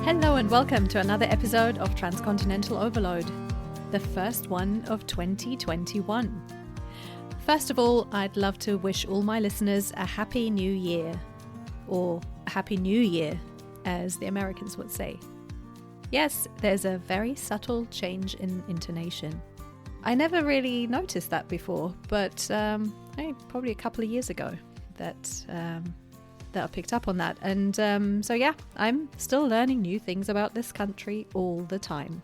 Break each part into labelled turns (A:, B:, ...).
A: Hello and welcome to another episode of Transcontinental Overload, the first one of 2021. First of all, I'd love to wish all my listeners a Happy New Year, or Happy New Year, as the Americans would say. Yes, there's a very subtle change in intonation. I never really noticed that before, but probably a couple of years ago that I picked up on that. And so yeah, I'm still learning new things about this country all the time.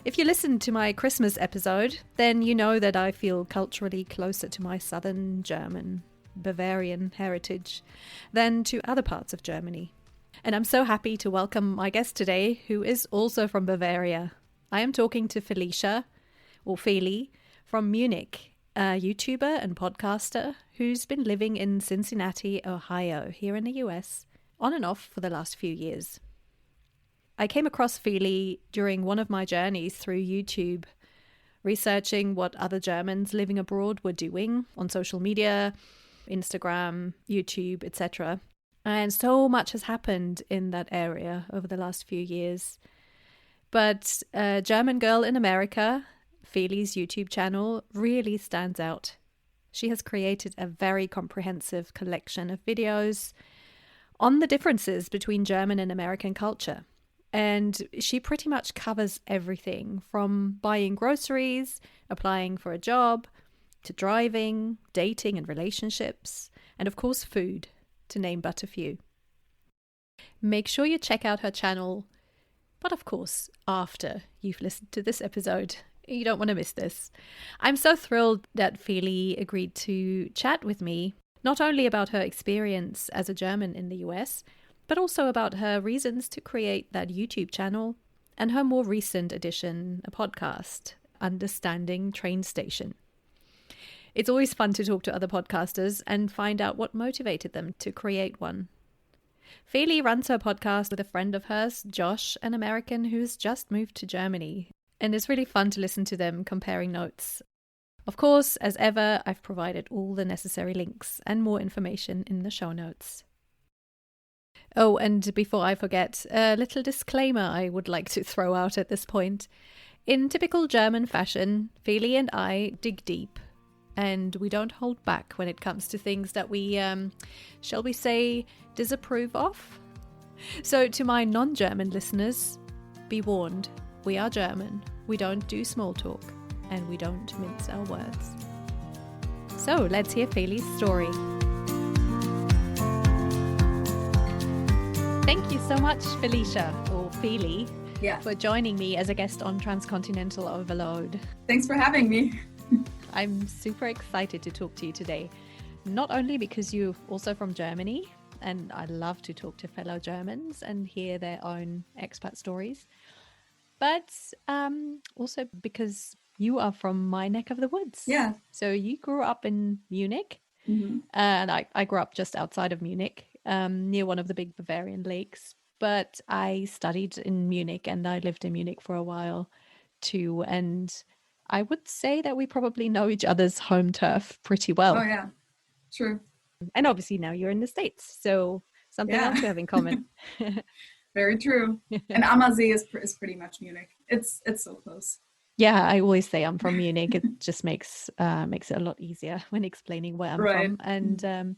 A: If you listened to my Christmas episode, then you know that I feel culturally closer to my southern German, Bavarian heritage than to other parts of Germany. And I'm so happy to welcome my guest today, who is also from Bavaria. I am talking to Felicia, or Feli, from Munich, a YouTuber and podcaster who's been living in Cincinnati, Ohio, here in the US, on and off for the last few years. I came across Feli during one of my journeys through YouTube, researching what other Germans living abroad were doing on social media, Instagram, YouTube, etc. And so much has happened in that area over the last few years. But a German girl in America, Feli's YouTube channel, really stands out. She has created a very comprehensive collection of videos on the differences between German and American culture. And she pretty much covers everything from buying groceries, applying for a job, to driving, dating and relationships, and of course food, to name but a few. Make sure you check out her channel, but of course after you've listened to this episode. You don't want to miss this. I'm so thrilled that Feli agreed to chat with me, not only about her experience as a German in the US, but also about her reasons to create that YouTube channel and her more recent addition, a podcast, Understanding Train Station. It's always fun to talk to other podcasters and find out what motivated them to create one. Feli runs her podcast with a friend of hers, Josh, an American who's just moved to Germany. And it's really fun to listen to them comparing notes. Of course, as ever, I've provided all the necessary links and more information in the show notes. Oh, and before I forget, a little disclaimer I would like to throw out at this point. In typical German fashion, Feli and I dig deep, and we don't hold back when it comes to things that we, shall we say, disapprove of. So to my non-German listeners, be warned. We are German, we don't do small talk, and we don't mince our words. So let's hear Feli's story. Thank you so much, Felicia, or Feli, for joining me as a guest on Transcontinental Overload.
B: Thanks for having me.
A: I'm super excited to talk to you today, not only because you're also from Germany, and I love to talk to fellow Germans and hear their own expat stories, but also because you are from my neck of the woods.
B: Yeah.
A: So you grew up in Munich, and I grew up just outside of Munich, near one of the big Bavarian lakes. But I studied in Munich and I lived in Munich for a while too. And I would say that we probably know each other's home turf pretty well.
B: Oh, yeah. True.
A: And obviously now you're in the States, so something else we have in common.
B: Very true. And Ammersee is pretty much Munich. It's so close.
A: Yeah, I always say I'm from Munich. It just makes it a lot easier when explaining where I'm from. And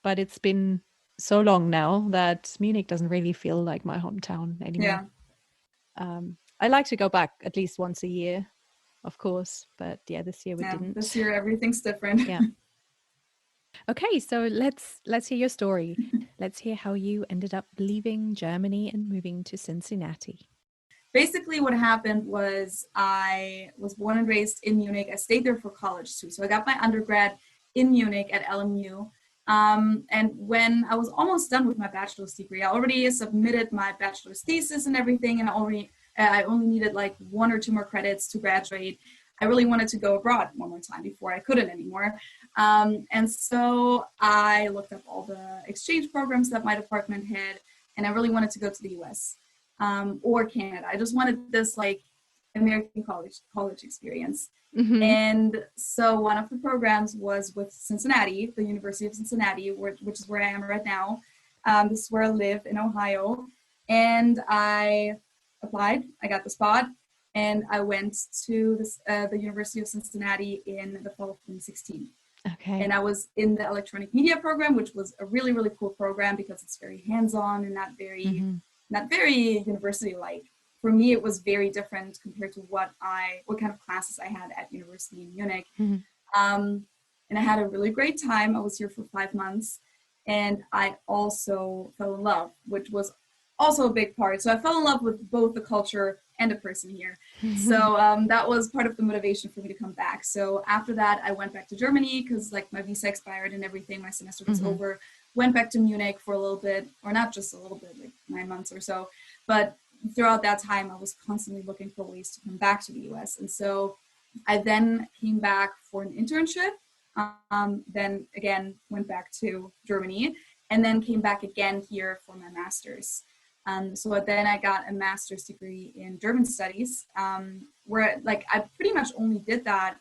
A: but it's been so long now that Munich doesn't really feel like my hometown anymore. Yeah. I like to go back at least once a year, of course. But yeah, this year we didn't.
B: This year everything's different.
A: Yeah. Okay, so let's hear your story. Let's hear how you ended up leaving Germany and moving to Cincinnati.
B: Basically what happened was I was born and raised in Munich. I stayed there for college too. So I got my undergrad in Munich at LMU. And when I was almost done with my bachelor's degree, I already submitted my bachelor's thesis and everything. And I only needed like 1 or 2 more credits to graduate. I really wanted to go abroad one more time before I couldn't anymore. And so I looked up all the exchange programs that my department had, and I really wanted to go to the US or Canada. I just wanted this like American college experience. Mm-hmm. And so one of the programs was with Cincinnati, the University of Cincinnati, which is where I am right now. This is where I live in Ohio. And I applied, I got the spot, and I went to the University of Cincinnati in the fall of 2016.
A: Okay.
B: And I was in the electronic media program, which was a really, really cool program because it's very hands-on and not very university-like. For me, it was very different compared to what kind of classes I had at university in Munich. And I had a really great time. I was here for 5 months, and I also fell in love, which was also a big part. So I fell in love with both the culture and a person here. So that was part of the motivation for me to come back. So after that, I went back to Germany because like my visa expired and everything. My semester was over. Went back to Munich for a little bit, or not just a little bit, like 9 months or so. But throughout that time, I was constantly looking for ways to come back to the US. And so I then came back for an internship, then again went back to Germany, and then came back again here for my master's. So then I got a master's degree in German studies, where like I pretty much only did that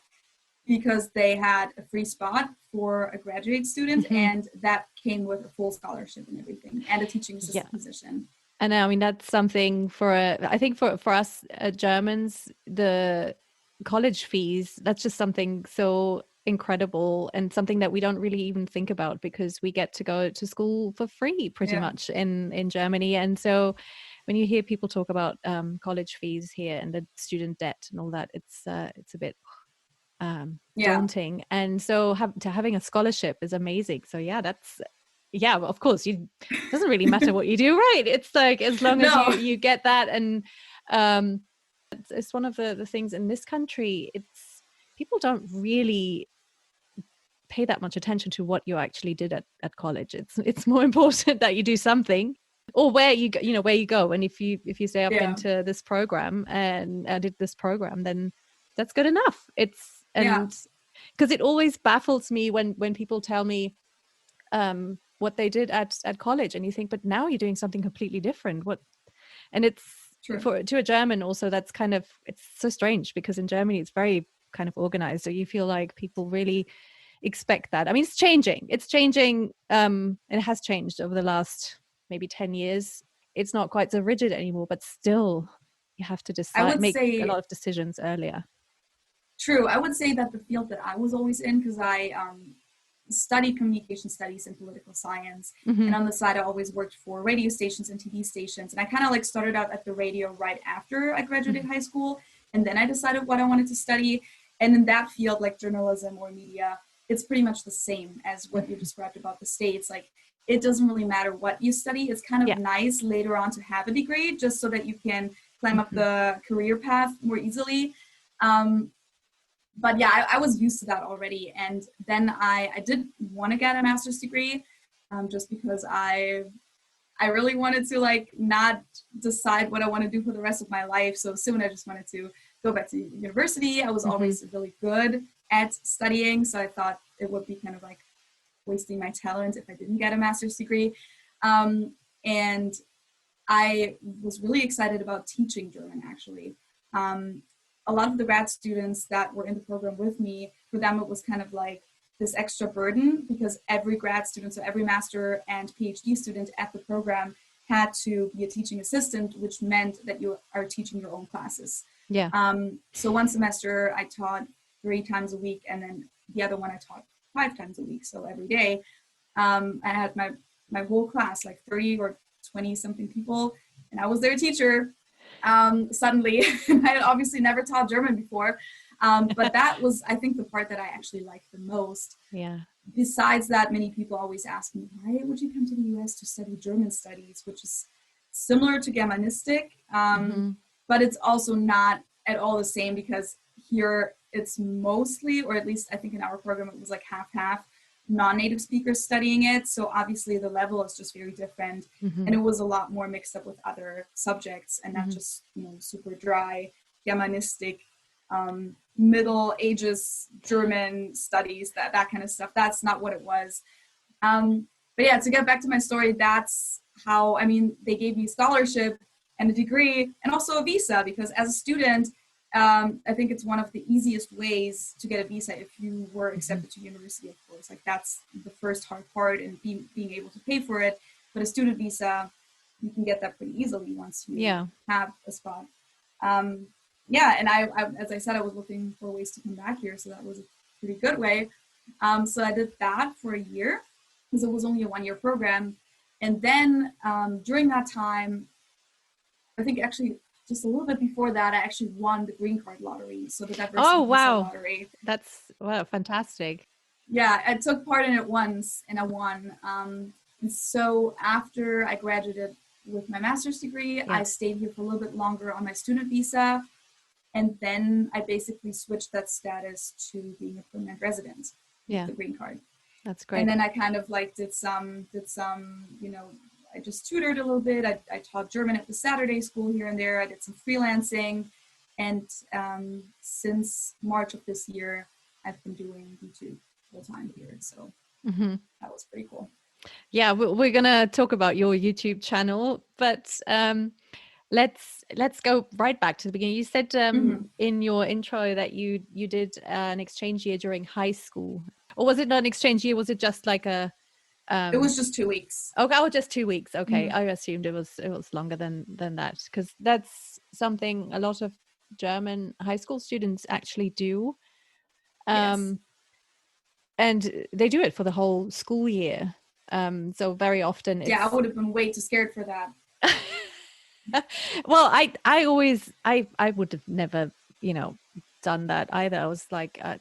B: because they had a free spot for a graduate student, and that came with a full scholarship and everything, and a teaching assistant position.
A: And I mean, that's something I think for us Germans, the college fees, that's just something so incredible and something that we don't really even think about because we get to go to school for free pretty much in Germany. And so when you hear people talk about college fees here and the student debt and all that, it's a bit daunting. And so having a scholarship is amazing. So of course, it doesn't really matter what you do, right? It's like as long as you get that, and it's one of the things in this country. It's people don't really pay that much attention to what you actually did at college. It's more important that you do something, or where you go. And if you stay up into this program and did this program, then that's good enough. Because it always baffles me when people tell me what they did at college, and you think, but now you're doing something completely different. And it's to a German also, that's kind of, it's so strange because in Germany it's very kind of organized. So you feel like people really expect that. I mean, it's changing. It has changed over the last maybe 10 years. It's not quite so rigid anymore, but still you have to make a lot of decisions earlier.
B: True. I would say that the field that I was always in, because I studied communication studies and political science, and on the side I always worked for radio stations and TV stations, and I kind of like started out at the radio right after I graduated high school, and then I decided what I wanted to study. And in that field, like journalism or media, it's pretty much the same as what you described about the States. Like, it doesn't really matter what you study. It's kind of nice later on to have a degree just so that you can climb up the career path more easily. But yeah, I was used to that already. And then I did want to get a master's degree just because I really wanted to like not decide what I want to do for the rest of my life so soon. I just wanted to go back to university. I was always really good at studying, so I thought it would be kind of like wasting my talent if I didn't get a master's degree. And I was really excited about teaching German, actually. A lot of the grad students that were in the program with me, for them it was kind of like this extra burden because every grad student, so every master and PhD student at the program had to be a teaching assistant, which meant that you are teaching your own classes.
A: Yeah.
B: So one semester I taught 3 times a week, and then the other one I taught 5 times a week, so every day. I had my whole class, like 30 or 20 something people, and I was their teacher. Suddenly, I had obviously never taught German before, but that was, I think, the part that I actually liked the most.
A: Yeah.
B: Besides that, many people always ask me, why would you come to the US to study German studies, which is similar to Germanistic, but it's also not at all the same because here it's mostly, or at least I think in our program, it was like half-half non-native speakers studying it. So obviously the level is just very different. And it was a lot more mixed up with other subjects and not just, super dry Germanistic, Middle Ages German studies, that kind of stuff. That's not what it was. But yeah, to get back to my story, that's how, they gave me a scholarship and a degree and also a visa, because as a student, I think it's one of the easiest ways to get a visa if you were accepted to university, of course. Like, that's the first hard part, and being able to pay for it. But a student visa, you can get that pretty easily once you
A: Yeah.
B: have a spot. Yeah, and I, as I said, I was looking for ways to come back here, so that was a pretty good way. So I did that for a year because it was only a 1-year program, and then during that time, I think actually just a little bit before that, I actually won the green card lottery, so the
A: Oh,
B: diversity visa
A: wow.
B: lottery.
A: That's, wow, fantastic.
B: Yeah, I took part in it once and I won. And so after I graduated with my master's degree,
A: Yeah.
B: I stayed here for a little bit longer on my student visa. And then I basically switched that status to being a permanent resident with the green card.
A: That's great.
B: And then I kind of like did some, I just tutored a little bit. I taught German at the Saturday school here and there. I did some freelancing. And since March of this year, I've been doing YouTube full time here. So that was pretty cool.
A: Yeah, we're gonna talk about your YouTube channel, but let's go right back to the beginning. You said in your intro that you did an exchange year during high school, or was it not an exchange year? Was it just like a?
B: It was just 2 weeks.
A: Okay, oh, just 2 weeks. Okay, I assumed it was longer than that, because that's something a lot of German high school students actually do.
B: Yes.
A: And they do it for the whole school year. So very often it's...
B: Yeah, I would have been way too scared for that.
A: Well, I always I would have never, done that either. I was like, I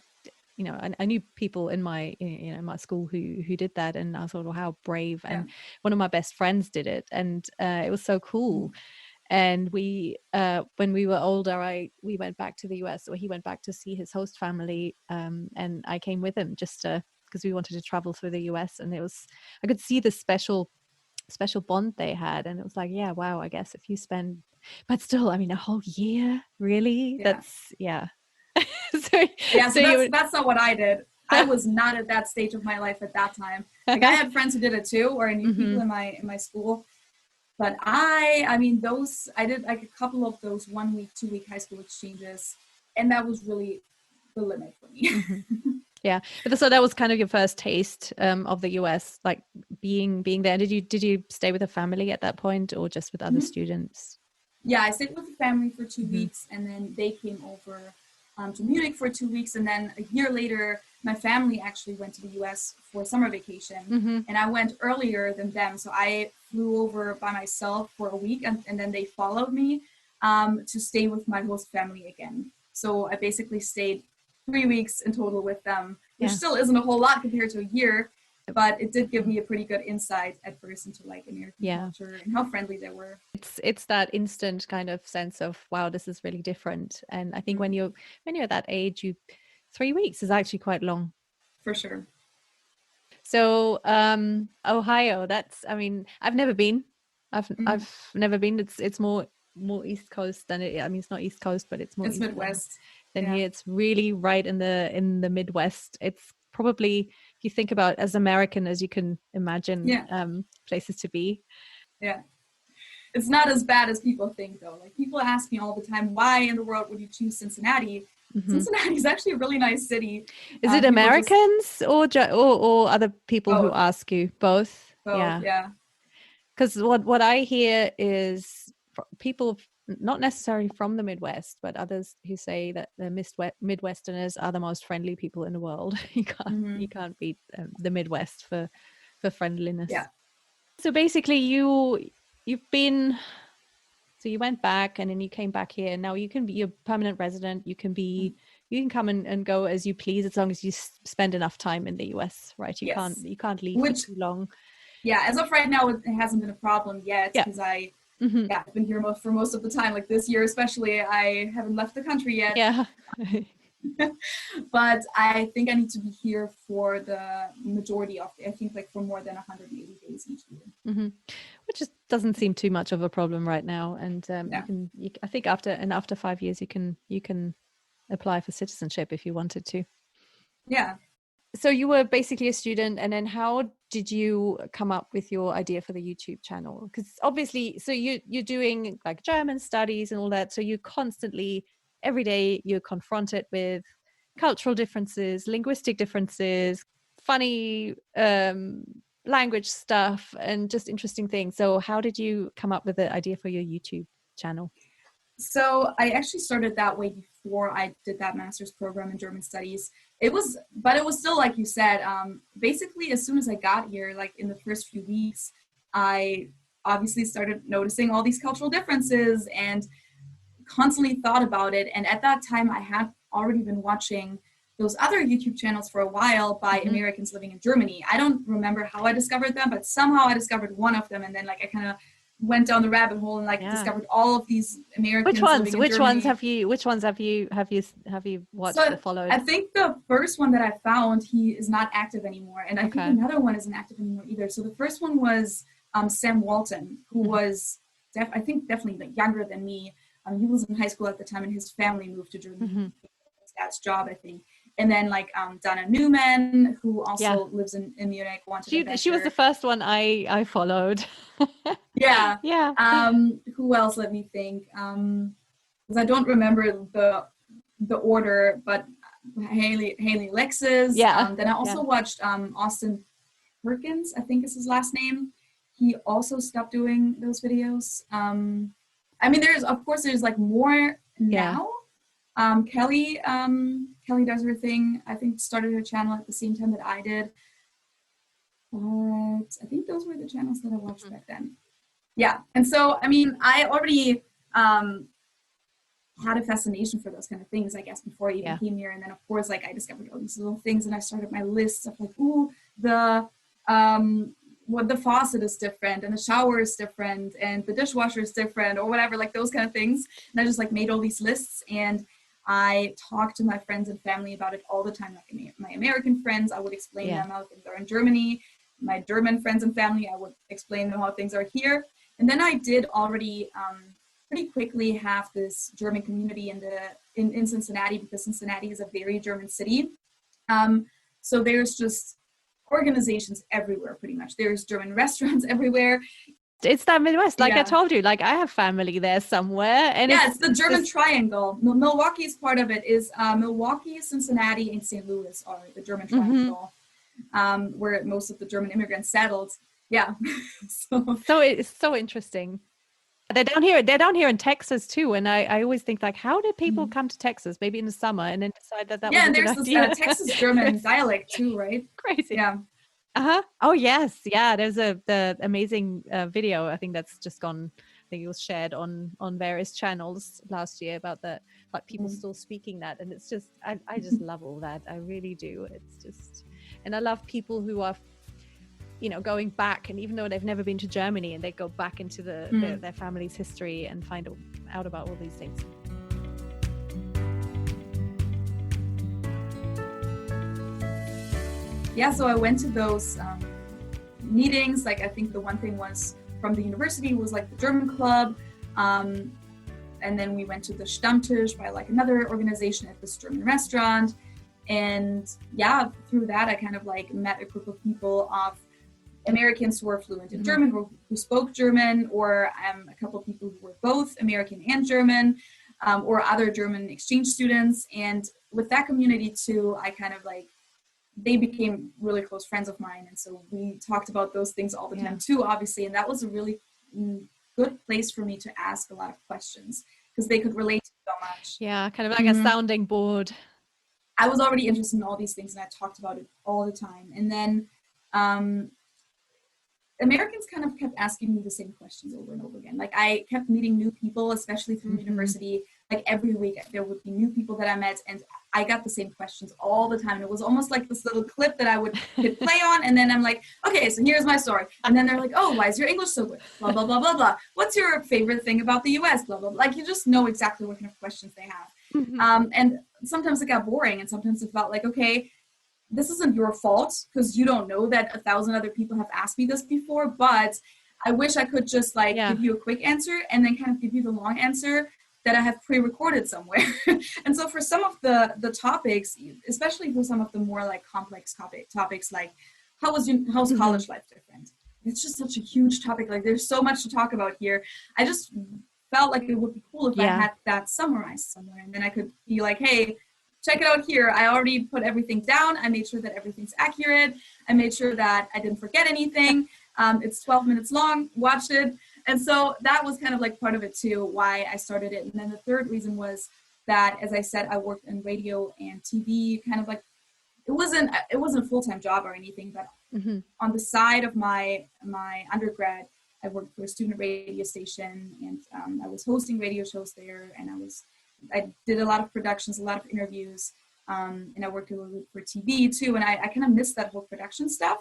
A: knew people in my my school who did that, and I thought, well, how brave. And one of my best friends did it, and it was so cool. And we when we were older, we went back to the US, or he went back to see his host family, and I came with him just because we wanted to travel through the US. And I could see the special bond they had, and it was like, yeah, wow, I guess if you spend, but still, I mean, a whole year, really? That's
B: that's not what I did. I was not at that stage of my life at that time. Like, I had friends who did it too, or I knew people in my school. But I mean, I did like a couple of those 1 week, 2 week high school exchanges, and that was really the limit for me.
A: Yeah, but so that was kind of your first taste of the US, like being there. Did you stay with a family at that point, or just with other students?
B: Yeah, I stayed with the family for 2 weeks, and then they came over to Munich for 2 weeks, and then a year later, my family actually went to the US for summer vacation, and I went earlier than them. So I flew over by myself for a week, and then they followed me to stay with my host family again. So I basically stayed 3 weeks in total with them, which still isn't a whole lot compared to a year, but it did give me a pretty good insight at first into like American culture and how friendly they were.
A: It's that instant kind of sense of, wow, this is really different. And I think when you're at that age, 3 weeks is actually quite long.
B: For sure.
A: So Ohio, I mean, I've never been. I've never been. It's more East Coast than it. I mean, it's not East Coast, but it's more
B: East
A: Midwest than here. It's really right in the Midwest. It's probably, if you think about as American as you can imagine, places to be.
B: Yeah. It's not as bad as people think, though. Like, people ask me all the time, why in the world would you choose Cincinnati? Cincinnati is actually a really nice city.
A: Is it Americans or other people who ask you? Both?
B: Yeah.
A: Because what I hear is people not necessarily from the Midwest, but others who say that the Midwesterners are the most friendly people in the world. You can't beat the Midwest for friendliness.
B: Yeah.
A: So basically, you've been. So you went back, and then you came back here. Now you can be a permanent resident. You can come and go as you please, as long as you spend enough time in the US, right? You can't leave for too long.
B: Yeah, as of right now, it hasn't been a problem yet, because I've been here for most of the time. Like this year especially, I haven't left the country yet.
A: Yeah.
B: But I think I need to be here for the majority of, I think, like for more than 180 days each year.
A: Which just doesn't seem too much of a problem right now. And I think after 5 years, you can apply for citizenship if you wanted to.
B: Yeah.
A: So you were basically a student, and then how did you come up with your idea for the YouTube channel? Because obviously, so you're doing like German studies and all that, so you constantly, every day, you're confronted with cultural differences, linguistic differences, funny language stuff and just interesting things. So how did you come up with the idea for your YouTube channel?
B: So I actually started that way before I did that master's program in German studies. But it was still, like you said, basically as soon as I got here, like in the first few weeks, I obviously started noticing all these cultural differences and constantly thought about it. And at that time, I had already been watching those other YouTube channels for a while by Americans living in Germany. I don't remember how I discovered them, but somehow I discovered one of them. And then like I kind of went down the rabbit hole and like discovered all of these Americans.
A: Which ones have you watched or followed?
B: I think the first one that I found, he is not active anymore. And I think another one isn't active anymore either. So the first one was Sam Walton, who was I think definitely like younger than me. He was in high school at the time and his family moved to Germany. His dad's job, I think. And then like Donna Newman, who also lives in Munich.
A: She was the first one I followed.
B: Yeah.
A: Yeah.
B: Who else? Let me think. Because I don't remember the order, but Haley Lexus. Then I also watched Austin Perkins, I think is his last name. He also stopped doing those videos. I mean, there's like more now. Kelly does her thing. I think started her channel at the same time that I did. But I think those were the channels that I watched back then. Yeah. And so, I mean, I already had a fascination for those kind of things, I guess, before I even came here. And then, of course, like I discovered all these little things and I started my lists of like, ooh, the faucet is different and the shower is different and the dishwasher is different or whatever, like those kind of things. And I just like made all these lists and I talked to my friends and family about it all the time. Like my American friends, I would explain them how things are in Germany. My German friends and family, I would explain them how things are here. And then I did already pretty quickly have this German community in Cincinnati, because Cincinnati is a very German city. So there's just organizations everywhere, pretty much. There's German restaurants everywhere.
A: It's that Midwest, like I told you, like I have family there somewhere. And
B: it's the German triangle. Milwaukee's part of it is Milwaukee, Cincinnati, and St. Louis are the German triangle, where most of the German immigrants settled. Yeah.
A: So it's so interesting. They're down here in Texas too. And I always think like, how did people come to Texas? Maybe in the summer and then decide that was a good idea.
B: Yeah, and there's this Texas German dialect too, right?
A: Crazy.
B: Yeah.
A: Oh yes, yeah. There's the amazing video. I think that's just gone. I think it was shared on various channels last year about like people still speaking that, and it's just I just love all that. I really do. It's just, and I love people who are, going back, and even though they've never been to Germany, and they go back into their family's history and find out about all these things.
B: Yeah, so I went to those meetings. Like I think the one thing was from the university was like the German club. And then we went to the Stammtisch by like another organization at this German restaurant. And yeah, through that, I kind of like met a group of people of Americans who were fluent in German, who spoke German, or a couple of people who were both American and German, or other German exchange students. And with that community too, I kind of like, they became really close friends of mine. And so we talked about those things all the time too, obviously. And that was a really good place for me to ask a lot of questions because they could relate to so much.
A: Yeah, kind of like a sounding board.
B: I was already interested in all these things and I talked about it all the time. And then Americans kind of kept asking me the same questions over and over again. Like I kept meeting new people, especially through university. Like every week there would be new people that I met and I got the same questions all the time. And it was almost like this little clip that I would hit play on. And then I'm like, okay, so here's my story. And then they're like, oh, why is your English so good? Blah, blah, blah, blah, blah. What's your favorite thing about the US? Blah, blah, blah. Like you just know exactly what kind of questions they have. And sometimes it got boring and sometimes it felt like, okay, this isn't your fault because you don't know that 1,000 other people have asked me this before, but I wish I could just like give you a quick answer and then kind of give you the long answer that I have pre-recorded somewhere. And so for some of the topics, especially for some of the more like complex topics like how's college life different? It's just such a huge topic. Like there's so much to talk about here. I just felt like it would be cool if I had that summarized somewhere and then I could be like, hey, check it out here. I already put everything down. I made sure that everything's accurate. I made sure that I didn't forget anything. It's 12 minutes long, watch it. And so that was kind of like part of it too, why I started it. And then the third reason was that, as I said, I worked in radio and TV, kind of like, it wasn't a full-time job or anything, but on the side of my undergrad, I worked for a student radio station, and I was hosting radio shows there, and I did a lot of productions, a lot of interviews, and I worked a little bit for TV too, and I kind of missed that whole production stuff.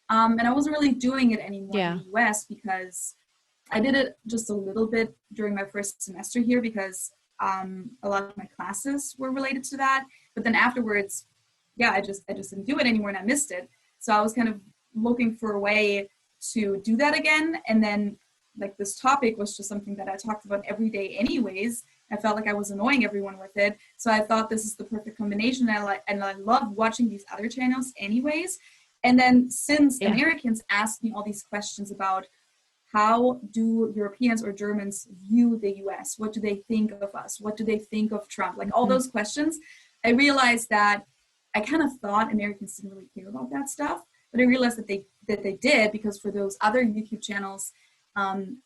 B: And I wasn't really doing it anymore in the US, because I did it just a little bit during my first semester here, because a lot of my classes were related to that. But then afterwards, I just didn't do it anymore, and I missed it. So I was kind of looking for a way to do that again. And then like this topic was just something that I talked about every day anyways. I felt like I was annoying everyone with it. So I thought this is the perfect combination. And I love watching these other channels anyways. And then since Americans ask me all these questions about how do Europeans or Germans view the US? What do they think of us? What do they think of Trump? Like all those questions, I realized that I kind of thought Americans didn't really care about that stuff, but I realized that they did, because for those other YouTube channels,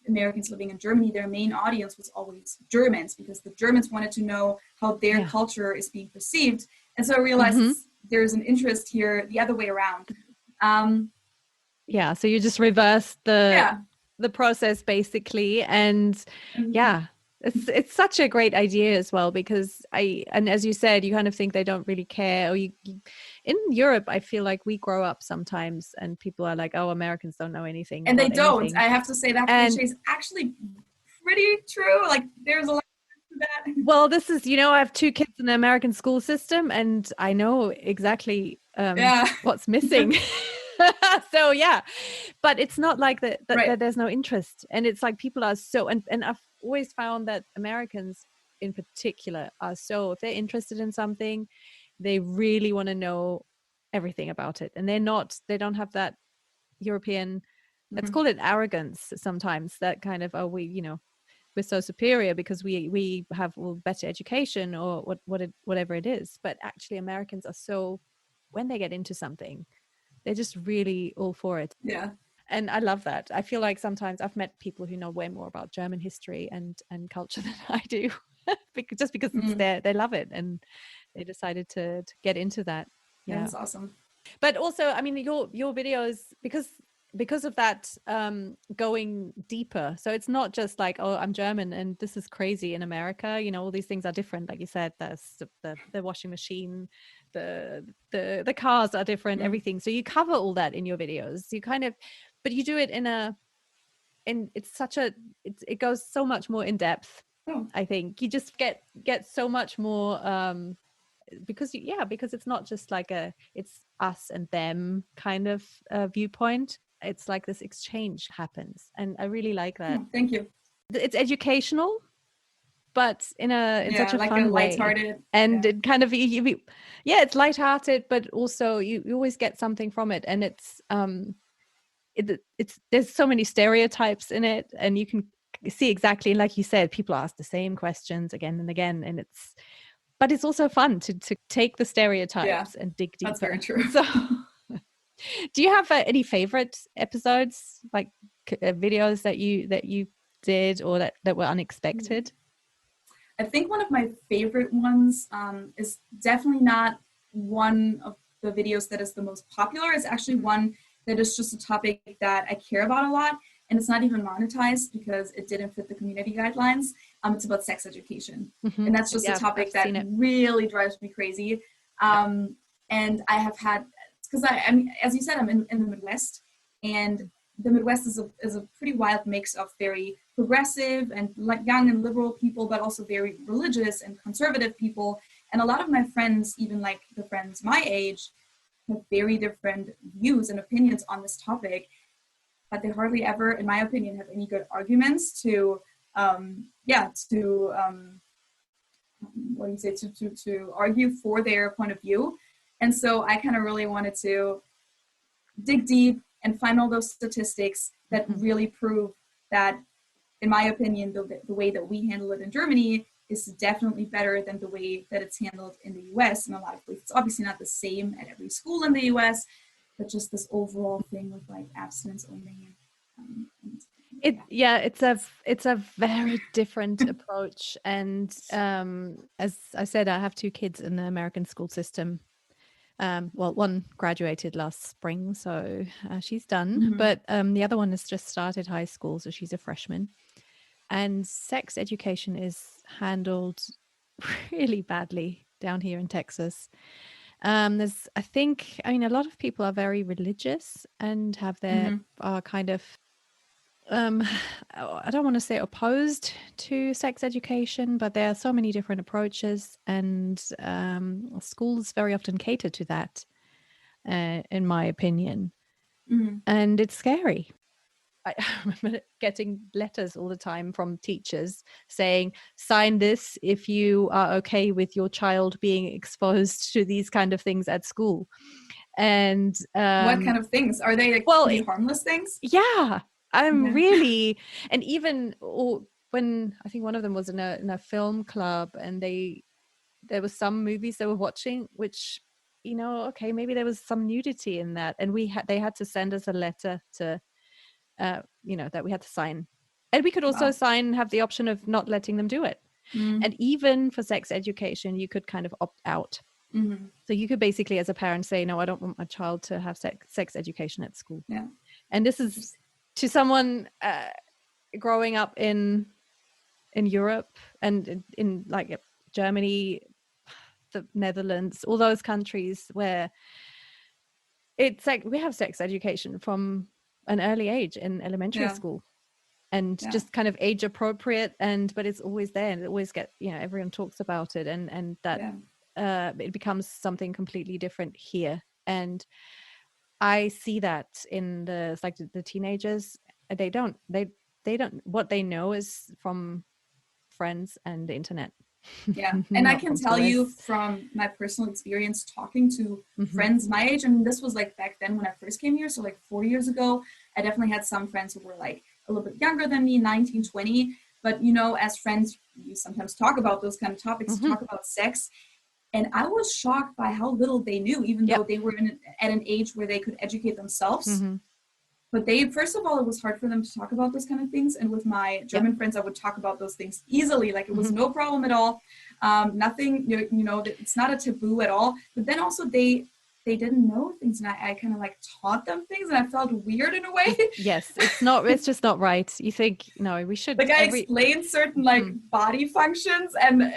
B: Americans living in Germany, their main audience was always Germans, because the Germans wanted to know how their culture is being perceived. And so I realized there's an interest here the other way around.
A: So you just reverse the process basically, and it's such a great idea as well, because and as you said, you kind of think they don't really care, or you in Europe, I feel like we grow up sometimes and people are like, oh, Americans don't know anything,
B: and they don't.
A: Anything.
B: I have to say that cliche is actually pretty true. Like there's a lot to that.
A: Well, this is, I have 2 kids in the American school system, and I know exactly what's missing. So but it's not like that there's no interest, and it's like people are so, and I've always found that Americans in particular are so, if they're interested in something, they really want to know everything about it, and they don't have that European, let's call it arrogance sometimes, that kind of, we're so superior because we have better education or whatever it is. But actually Americans are so, when they get into something, they're just really all for it.
B: Yeah.
A: And I love that. I feel like sometimes I've met people who know way more about German history and culture than I do, just because it's there, they love it, and they decided to get into that.
B: Yeah, that's awesome.
A: But also, I mean, your videos, because of that, going deeper. So it's not just like, oh, I'm German and this is crazy in America. All these things are different. Like you said, there's the washing machine, the cars are different, everything. So you cover all that in your videos. You kind of, but you do it it's such a, it goes so much more in depth. I think you just get so much more, because it's not just like it's us and them kind of viewpoint. It's like this exchange happens, and I really like that.
B: Thank you.
A: It's educational, but in such a
B: like
A: fun
B: a lighthearted
A: way, and it kind of it's lighthearted, but also you always get something from it, and it's there's so many stereotypes in it, and you can see exactly, like you said, people ask the same questions again and again, and but it's also fun to take the stereotypes and dig deeper.
B: That's very true.
A: So do you have any favorite episodes, like videos that you did, or that were unexpected?
B: I think one of my favorite ones is definitely not one of the videos that is the most popular. It's actually one that is just a topic that I care about a lot, and it's not even monetized because it didn't fit the community guidelines. It's about sex education, and that's just a topic that really drives me crazy. And I have had, because I'm, as you said, I'm in the Midwest, and the Midwest is a pretty wild mix of very progressive and like young and liberal people, but also very religious and conservative people. And a lot of my friends, even like the friends my age, have very different views and opinions on this topic, but they hardly ever, in my opinion, have any good arguments to argue for their point of view. And so I kind of really wanted to dig deep and find all those statistics that really prove that, in my opinion, the way that we handle it in Germany is definitely better than the way that it's handled in the US in a lot of ways. It's obviously not the same at every school in the US, but just this overall thing with like abstinence only.
A: It's a very different approach. And as I said, I have two kids in the American school system. Well, one graduated last spring, so she's done. But the other one has just started high school, so she's a freshman. And sex education is handled really badly down here in Texas. I mean, a lot of people are very religious and have their kind of I don't want to say opposed to sex education, but there are so many different approaches, and schools very often cater to that, in my opinion. And it's scary. I remember getting letters all the time from teachers saying, sign this if you are okay with your child being exposed to these kind of things at school. And
B: what kind of things? Are they like pretty harmless things?
A: Yeah, I'm really, and even when I think one of them was in a film club, and there was some movies they were watching, which, you know, okay, maybe there was some nudity in that, and they had to send us a letter to, you know, that we had to sign, and we could also have the option of not letting them do it. And even for sex education, you could kind of opt out. So you could basically, as a parent, say, no, I don't want my child to have sex education at school.
B: Yeah.
A: And this is to someone growing up in Europe and in like Germany, the Netherlands, all those countries where it's like we have sex education from an early age in elementary school, and just kind of age appropriate, but it's always there, and it always everyone talks about it, and that it becomes something completely different here. And I see that in the teenagers. They don't what they know is from friends and the internet.
B: Yeah. And I can tell you from my personal experience talking to friends my age, I mean, this was like back then when I first came here, so like 4 years ago, I definitely had some friends who were like a little bit younger than me, 19, 20. But, you know, as friends, you sometimes talk about those kind of topics, talk about sex. And I was shocked by how little they knew, even though they were at an age where they could educate themselves. But first of all, it was hard for them to talk about those kind of things. And with my German friends, I would talk about those things easily. Like it was no problem at all. Nothing, you know, it's not a taboo at all. But then also they didn't know things. And I kind of like taught them things, and I felt weird in a way.
A: Yes, it's just not right. You think, no, we should.
B: Like I explained certain like body functions, and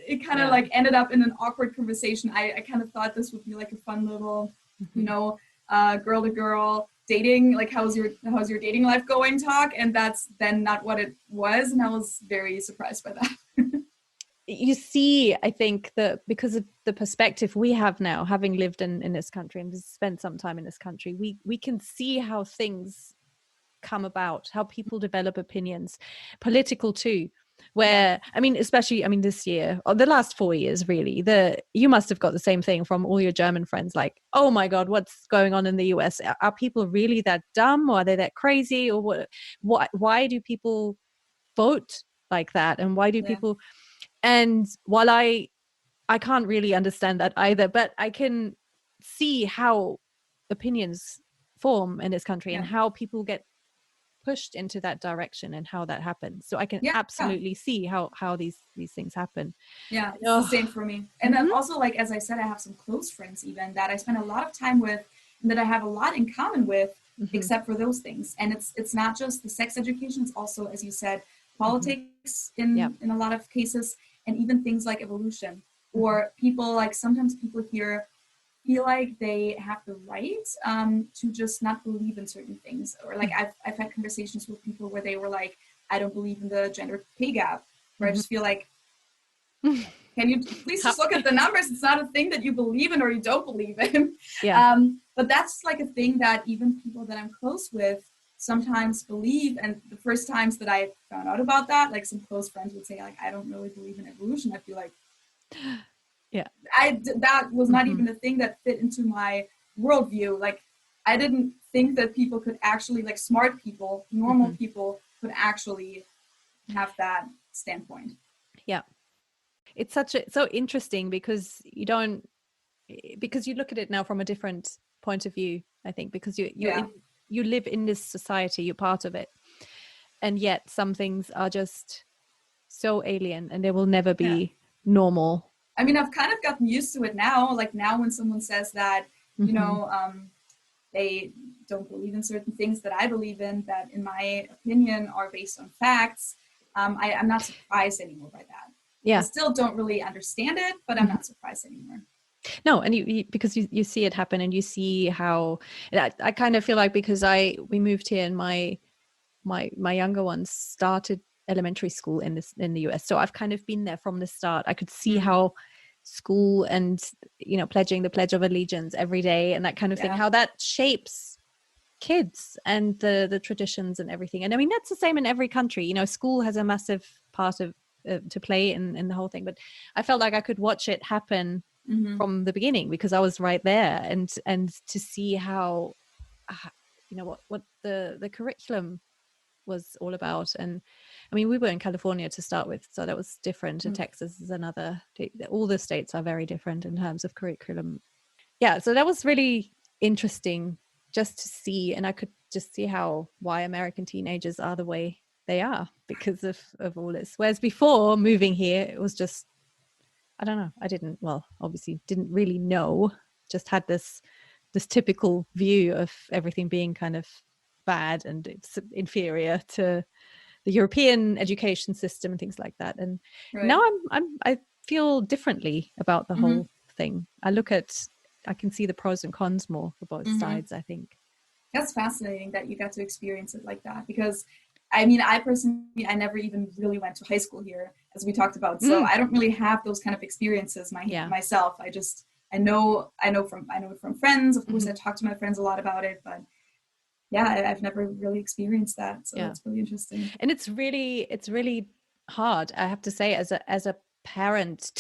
B: it kind of like ended up in an awkward conversation. I kind of thought this would be like a fun little, you know, girl to girl dating, like how's your dating life going talk, and that's then not what it was, and I was very surprised by that.
A: You see, I think that because of the perspective we have now, having lived in this country and spent some time in this country, we can see how things come about, how people develop opinions, political too. Where I mean, especially this year or the last 4 years, really, you must have got the same thing from all your German friends, like, oh my God, what's going on in the US? Are people really that dumb, or are they that crazy, or why do people vote like that, and why do people? And while I can't really understand that either, but I can see how opinions form in this country and how people get pushed into that direction and how that happens. So I can absolutely see how these things happen.
B: Yeah, it's the same for me. And then also, like, as I said, I have some close friends even that I spend a lot of time with and that I have a lot in common with, except for those things. And it's not just the sex education, it's also, as you said, politics in a lot of cases, and even things like evolution, or people, like sometimes people here feel like they have the right to just not believe in certain things. Or like I've had conversations with people where they were like, I don't believe in the gender pay gap, where I just feel like, can you please just look at the numbers? It's not a thing that you believe in or you don't believe in. But that's like a thing that even people that I'm close with sometimes believe. And the first times that I found out about that, like some close friends would say, like, I don't really believe in evolution. I feel like, that was not even a thing that fit into my worldview. Like, I didn't think that people could actually, like smart people, normal people could actually have that standpoint.
A: Yeah. it's so interesting because you look at it now from a different point of view, I think, because you live in this society, you're part of it, and yet some things are just so alien and they will never be normal.
B: I mean, I've kind of gotten used to it now. Like now when someone says that, you know, they don't believe in certain things that I believe in, that in my opinion are based on facts, I'm not surprised anymore by that.
A: Yeah.
B: I still don't really understand it, but I'm not surprised anymore.
A: No, and you because you see it happen, and you see how I kind of feel like, because we moved here and my younger ones started elementary school in the US, so I've kind of been there from the start. I could see how school and, you know, pledging the Pledge of Allegiance every day and that kind of thing, how that shapes kids and the traditions and everything. And I mean, that's the same in every country. You know, school has a massive part of to play in the whole thing, but I felt like I could watch it happen from the beginning because I was right there, and to see how you know what the curriculum was all about. And I mean, we were in California to start with, so that was different, and Texas is another. All the states are very different in terms of curriculum. Yeah, so that was really interesting just to see, and I could just see why American teenagers are the way they are because of all this. Whereas before moving here, it was just, I don't know, obviously didn't really know, just had this typical view of everything being kind of bad and it's inferior to the European education system and things like that. And now I feel differently about the whole thing. I can see the pros and cons more for both sides, I think.
B: That's fascinating that you got to experience it like that, because I mean, I personally, I never even really went to high school here, as we talked about. So I don't really have those kind of experiences myself. I know it from friends. Of course, I talk to my friends a lot about it, but yeah, I've never really experienced that. So that's really interesting.
A: And it's really hard, I have to say, as a parent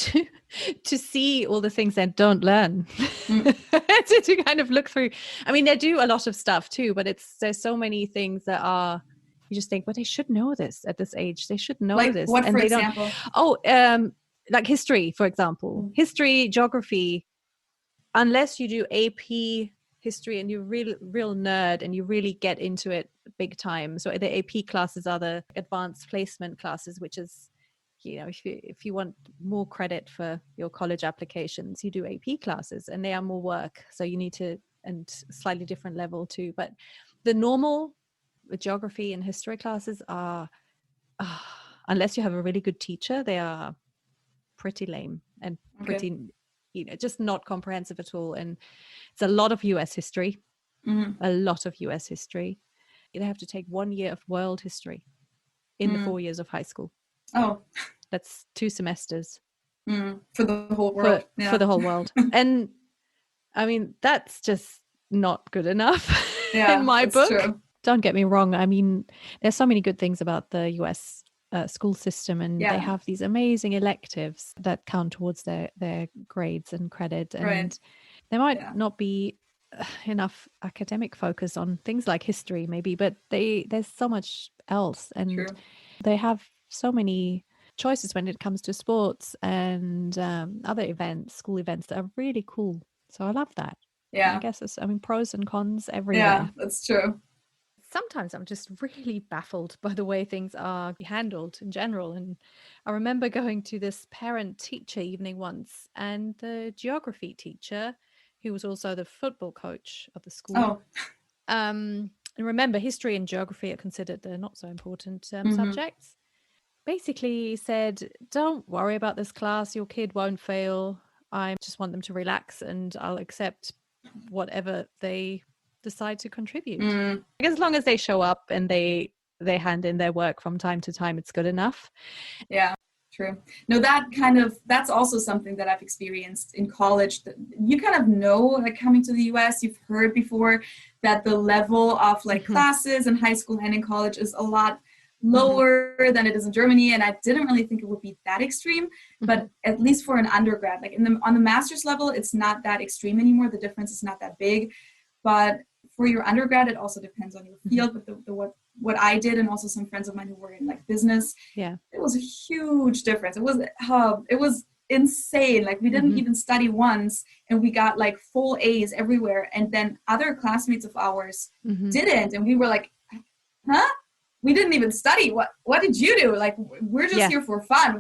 A: to see all the things they don't learn to kind of look through. I mean, they do a lot of stuff too, but there's so many things that are, you just think, well, they should know this at this age. They should know
B: like
A: this.
B: What,
A: and
B: for
A: they
B: example?
A: Don't. Like history, for example, history, geography. Unless you do AP history and you're real nerd and you really get into it big time. So the AP classes are the advanced placement classes, which is, you know, if you want more credit for your college applications, you do AP classes, and they are more work. So you need to, and slightly different level too. But the normal geography and history classes are, unless you have a really good teacher, they are pretty lame and pretty, you know, just not comprehensive at all. And it's a lot of US history, a lot of US history. You have to take 1 year of world history in the 4 years of high school.
B: Oh,
A: that's 2 semesters
B: for the whole world.
A: For the whole world. And I mean, that's just not good enough in my book. True. Don't get me wrong. I mean, there's so many good things about the US school system, and they have these amazing electives that count towards their grades and credit, and there might not be enough academic focus on things like history maybe, but there's so much else, and they have so many choices when it comes to sports and other events, school events that are really cool. So I love that. I guess pros and cons everywhere.
B: Yeah, that's true.
A: Sometimes I'm just really baffled by the way things are handled in general. And I remember going to this parent-teacher evening once, and the geography teacher, who was also the football coach of the school, and remember, history and geography are considered the not so important subjects, basically said, don't worry about this class, your kid won't fail. I just want them to relax, and I'll accept whatever they decide to contribute. As long as they show up and they hand in their work from time to time, it's good enough.
B: Yeah, true. No, that's also something that I've experienced in college. You kind of know, like, coming to the US, you've heard before that the level of like classes in high school and in college is a lot lower than it is in Germany, and I didn't really think it would be that extreme, but at least for an undergrad, like on the master's level, it's not that extreme anymore. The difference is not that big. But for your undergrad, it also depends on your field. But what I did, and also some friends of mine who were in like business.
A: Yeah.
B: It was a huge difference. It was insane. Like we didn't even study once, and we got like full A's everywhere. And then other classmates of ours didn't, and we were like, huh? We didn't even study. What did you do? Like, we're just here for fun.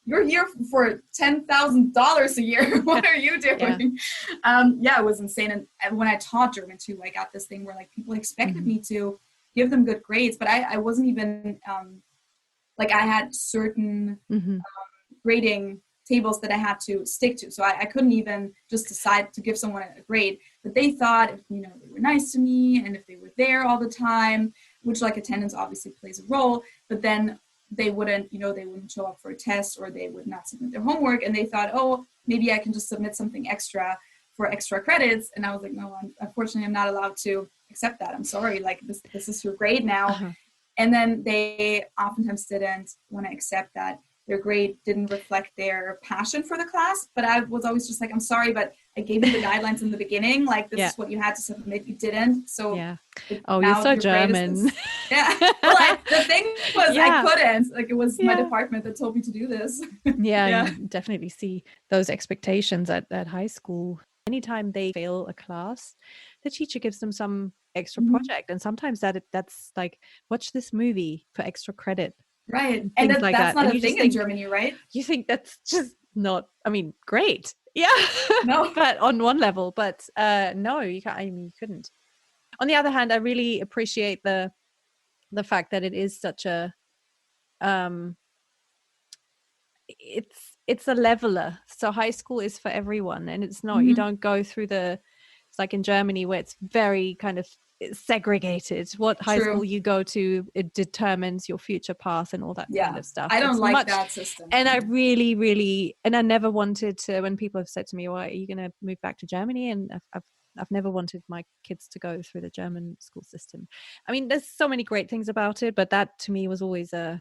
B: You're here for $10,000 a year. What are you doing? It was insane. And when I taught German too, I got this thing where like people expected me to give them good grades, but I wasn't even like I had certain grading tables that I had to stick to. So I couldn't even just decide to give someone a grade. But they thought if, you know, they were nice to me and if they were there all the time, which like attendance obviously plays a role, but then they wouldn't show up for a test, or they would not submit their homework. And they thought, oh, maybe I can just submit something extra for extra credits. And I was like, no, unfortunately, I'm not allowed to accept that. I'm sorry. Like this is your grade now. And then they oftentimes didn't want to accept that their grade didn't reflect their passion for the class. But I was always just like, I'm sorry, but I gave you the guuidelines in the beginning. Like, this is what you had to submit. You didn't. So
A: you're so German.
B: Well, the thing was, I couldn't. Like, it was my department that told me to do this.
A: You definitely see those expectations at high school. Anytime they fail a class, the teacher gives them some extra project. And sometimes that's like, watch this movie for extra credit.
B: Right. And that's not a thing in Germany, right?
A: You think that's just not, I mean, great. Yeah.
B: No.
A: But on one level, but no, you can't, I mean, you couldn't. On the other hand, I really appreciate the fact that it is such a, it's a leveler. So high school is for everyone, and it's not, you don't go through it's like in Germany where it's very kind of segregated. What high school you go to, it determines your future path and all that kind of stuff.
B: I don't like that system.
A: And I really, and I never wanted to, when people have said to me, well, are you going to move back to Germany? And I've never wanted my kids to go through the German school system. I mean, there's so many great things about it, but that to me was always a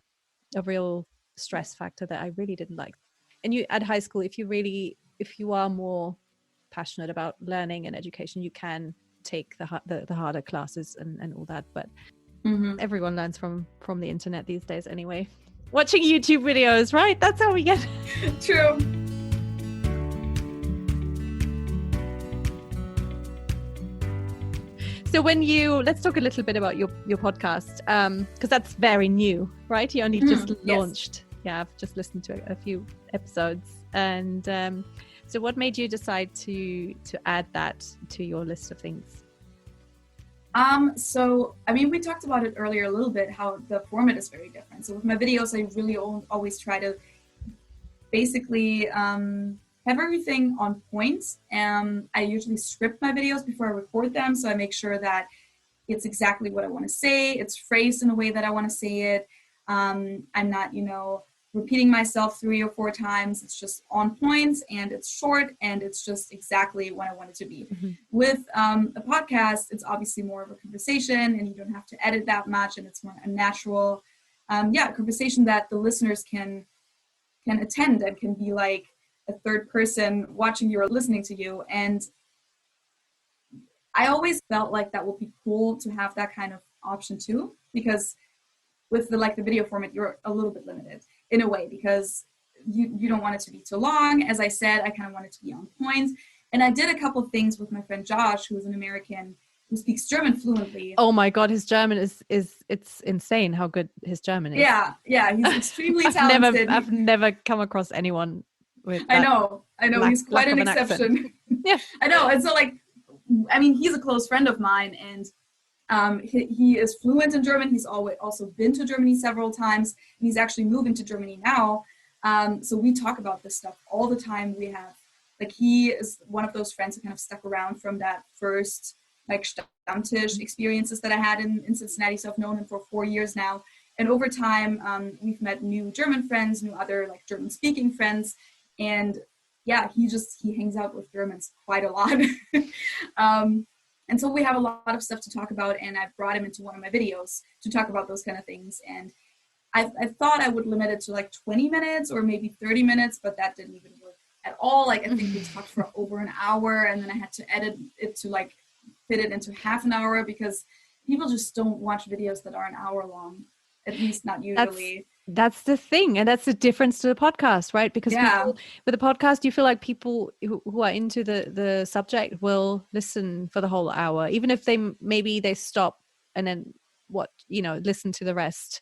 A: real stress factor that I really didn't like. And you at high school, if you are more passionate about learning and education, you can take the harder classes and all that, but everyone learns from the internet these days anyway, watching YouTube videos, right? That's how we get
B: true.
A: So let's talk a little bit about your podcast, because that's very new, right? You only just launched. I've just listened to a few episodes. And so what made you decide to add that to your list of things?
B: So, I mean, we talked about it earlier a little bit, how the format is very different. So with my videos, I really always try to basically have everything on point. I usually script my videos before I record them. So I make sure that it's exactly what I want to say. It's phrased in a way that I want to say it. I'm not, repeating myself 3 or 4 times. It's just on point, and it's short, and it's just exactly what I want it to be. With a podcast, it's obviously more of a conversation, and you don't have to edit that much, and it's more a natural conversation that the listeners can attend and can be like a third person watching you or listening to you. And I always felt like that would be cool to have that kind of option too, because with the video format, you're a little bit limited in a way, because you don't want it to be too long. As I said, I kind of want it to be on point. And I did a couple of things with my friend Josh, who is an American who speaks German fluently.
A: Oh my God, his German is it's insane how good his German is.
B: Yeah, he's extremely talented.
A: I've never come across anyone with that.
B: I know. He's quite an exception.
A: Yeah,
B: I know. And so he's a close friend of mine, and he is fluent in German. He's also been to Germany several times, and he's actually moving to Germany now. So we talk about this stuff all the time. We have, he is one of those friends who kind of stuck around from that first Stammtisch experiences that I had in Cincinnati. So I've known him for 4 years now. And over time, we've met new German friends, new other German speaking friends. And yeah, he hangs out with Germans quite a lot. And so we have a lot of stuff to talk about, and I've brought him into one of my videos to talk about those kind of things. And I thought I would limit it to 20 minutes or maybe 30 minutes, but that didn't even work at all. I think we talked for over an hour, and then I had to edit it to fit it into half an hour, because people just don't watch videos that are an hour long, at least not usually.
A: That's the thing. And that's the difference to the podcast, right? Because people with a podcast, you feel like people who are into the subject will listen for the whole hour, even if maybe they stop and then listen to the rest.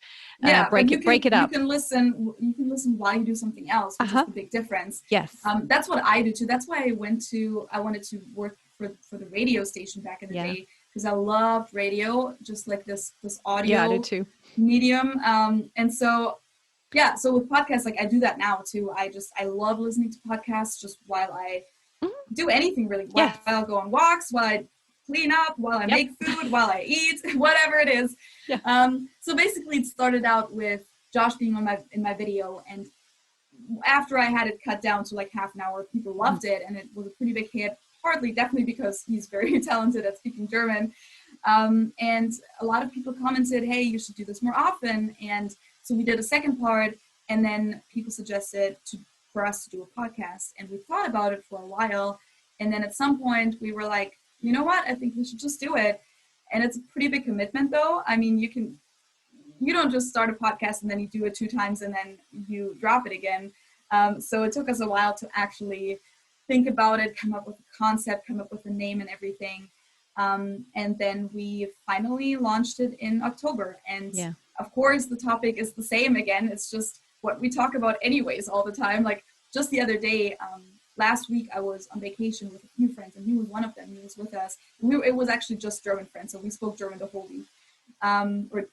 A: Break it up.
B: You can listen while you do something else, which is the big difference.
A: Yes.
B: That's what I do too. That's why I wanted to work for the radio station back in the day, because I loved radio, just like this audio
A: I do too.
B: medium. And so with podcasts, like I do that now too. I love listening to podcasts just while I do anything really. While I go on walks, while I clean up, while I make food, while I eat, whatever it is. Yeah. So basically it started out with Josh being in my video, and after I had it cut down to like half an hour, people loved it, and it was a pretty big hit. Definitely because he's very talented at speaking German. And a lot of people commented, hey, you should do this more often. And so we did a second part, and then people suggested for us to do a podcast. And we thought about it for a while. And then at some point we were like, you know what, I think we should just do it. And it's a pretty big commitment though. I mean, you don't just start a podcast and then you do it 2 times and then you drop it again. So it took us a while to actually think about it, come up with a concept, come up with a name and everything. And then we finally launched it in October. And of course the topic is the same again. It's just what we talk about anyways all the time. Like just the other day, last week I was on vacation with a few friends, and he was one of them. He was with us. It was actually just German friends, so we spoke German the whole week. Or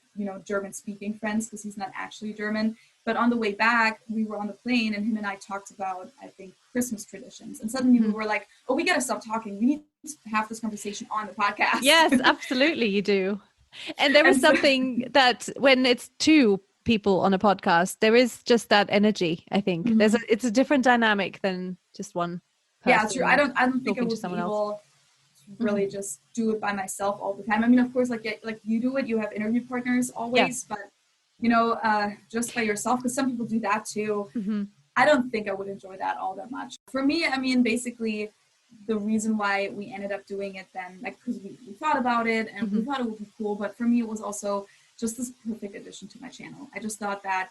B: German speaking friends, because he's not actually German. But on the way back, we were on the plane, and him and I talked about, I think, Christmas traditions. And suddenly we were like, oh, we got to stop talking. We need to have this conversation on the podcast.
A: Yes, absolutely, you do. And there is something that when it's 2 people on a podcast, there is just that energy, I think. It's a different dynamic than just one person.
B: Yeah, true. I don't think I was able to really just do it by myself all the time. I mean, of course, like you do it, you have interview partners always, but just by yourself, because some people do that too. I don't think I would enjoy that all that much. For me, I mean, basically the reason why we ended up doing it then, like, because we thought about it and we thought it would be cool, but for me it was also just this perfect addition to my channel. I just thought that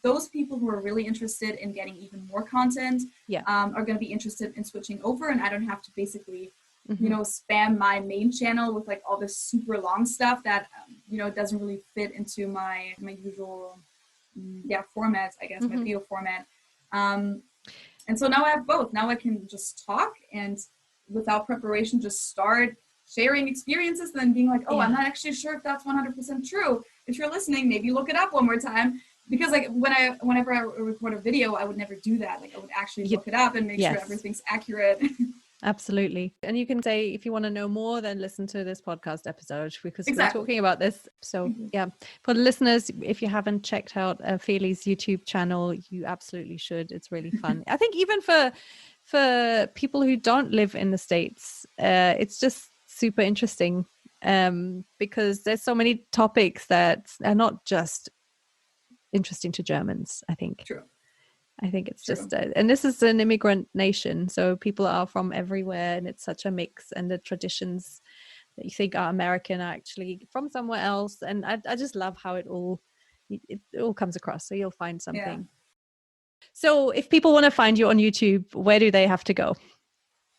B: those people who are really interested in getting even more content are going to be interested in switching over, and I don't have to basically spam my main channel with like all this super long stuff that doesn't really fit into my usual format, I guess, my video format. And so now I have both. Now I can just talk and without preparation just start sharing experiences, and then being like, I'm not actually sure if that's 100% true. If you're listening, maybe look it up one more time. Because like whenever I record a video, I would never do that. Like I would actually look it up and make sure everything's accurate.
A: Absolutely. And you can say, if you want to know more, then listen to this podcast episode, because we're talking about this. So for the listeners, if you haven't checked out Feli's YouTube channel, you absolutely should. It's really fun. I think even for people who don't live in the States, it's just super interesting because there's so many topics that are not just interesting to Germans, I think.
B: True.
A: I think it's just, and this is an immigrant nation, so people are from everywhere, and it's such a mix, and the traditions that you think are American are actually from somewhere else. And I just love how it all comes across. So you'll find something. Yeah. So if people want to find you on YouTube, where do they have to go?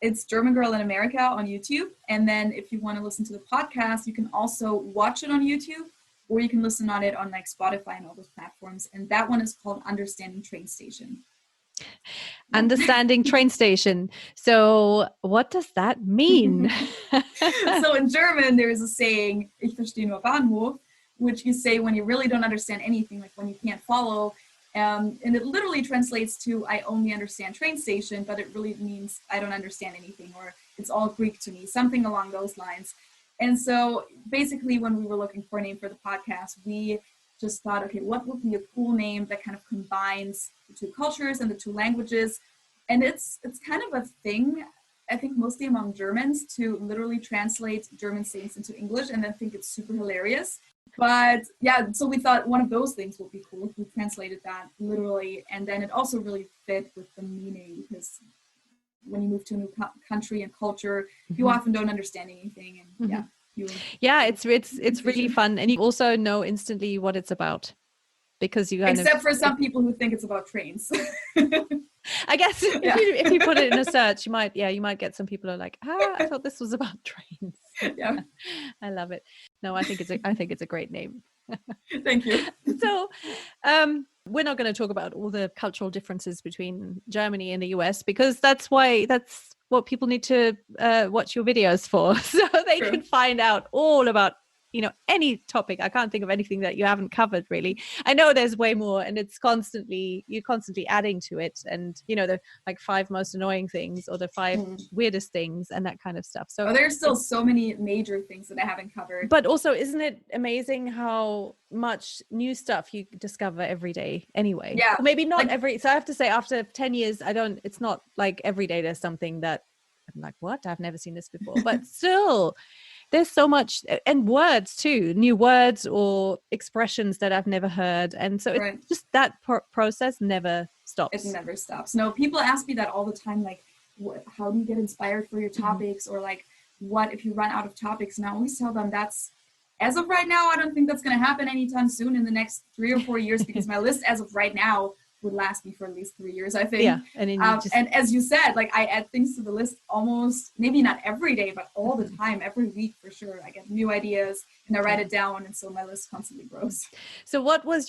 B: It's German Girl in America on YouTube. And then if you want to listen to the podcast, you can also watch it on YouTube, or you can listen on it on like Spotify and all those platforms. And that one is called Understanding Train Station.
A: Understanding Train Station. So what does that mean?
B: So in German, there is a saying, Ich verstehe nur Bahnhof, which you say when you really don't understand anything, like when you can't follow. And it literally translates to, I only understand train station, but it really means I don't understand anything, or it's all Greek to me, something along those lines. And so basically when we were looking for a name for the podcast, we just thought, okay, what would be a cool name that kind of combines the 2 cultures and the 2 languages? And it's kind of a thing, I think mostly among Germans, to literally translate German sayings into English and then think it's super hilarious. But yeah, so we thought one of those things would be cool if we translated that literally. And then it also really fit with the meaning, because when you move to a new country and culture, you often don't understand anything. And
A: Yeah, it's really fun, and you also know instantly what it's about because you
B: except for some people who think it's about trains.
A: I guess if you put it in a search, you might get some people who are like, I thought this was about trains.
B: Yeah.
A: I love it. No, I think it's a great name.
B: Thank you.
A: So we're not going to talk about all the cultural differences between Germany and the US, because that's what people need to watch your videos for, so they can find out all about any topic. I can't think of anything that you haven't covered, really. I know there's way more, and you're constantly adding to it, and the like 5 most annoying things or the 5 weirdest things and that kind of stuff. So
B: there's still so many major things that I haven't covered.
A: But also, isn't it amazing how much new stuff you discover every day anyway?
B: Yeah.
A: Or maybe not every, so I have to say, after 10 years, it's not like every day there's something that I'm like, what? I've never seen this before. But still, there's so much, and words too, new words or expressions that I've never heard. And so it's just that process never stops.
B: It never stops. No, people ask me that all the time, like, how do you get inspired for your topics? Or like, what if you run out of topics? And I always tell them as of right now, I don't think that's going to happen anytime soon in the next 3 or 4 years, because my list as of right now would last me for at least 3 years, I think.
A: Yeah. And
B: and as you said, like, I add things to the list almost, maybe not every day, but all the time, every week for sure. I get new ideas and I write it down. And so my list constantly grows.
A: So what was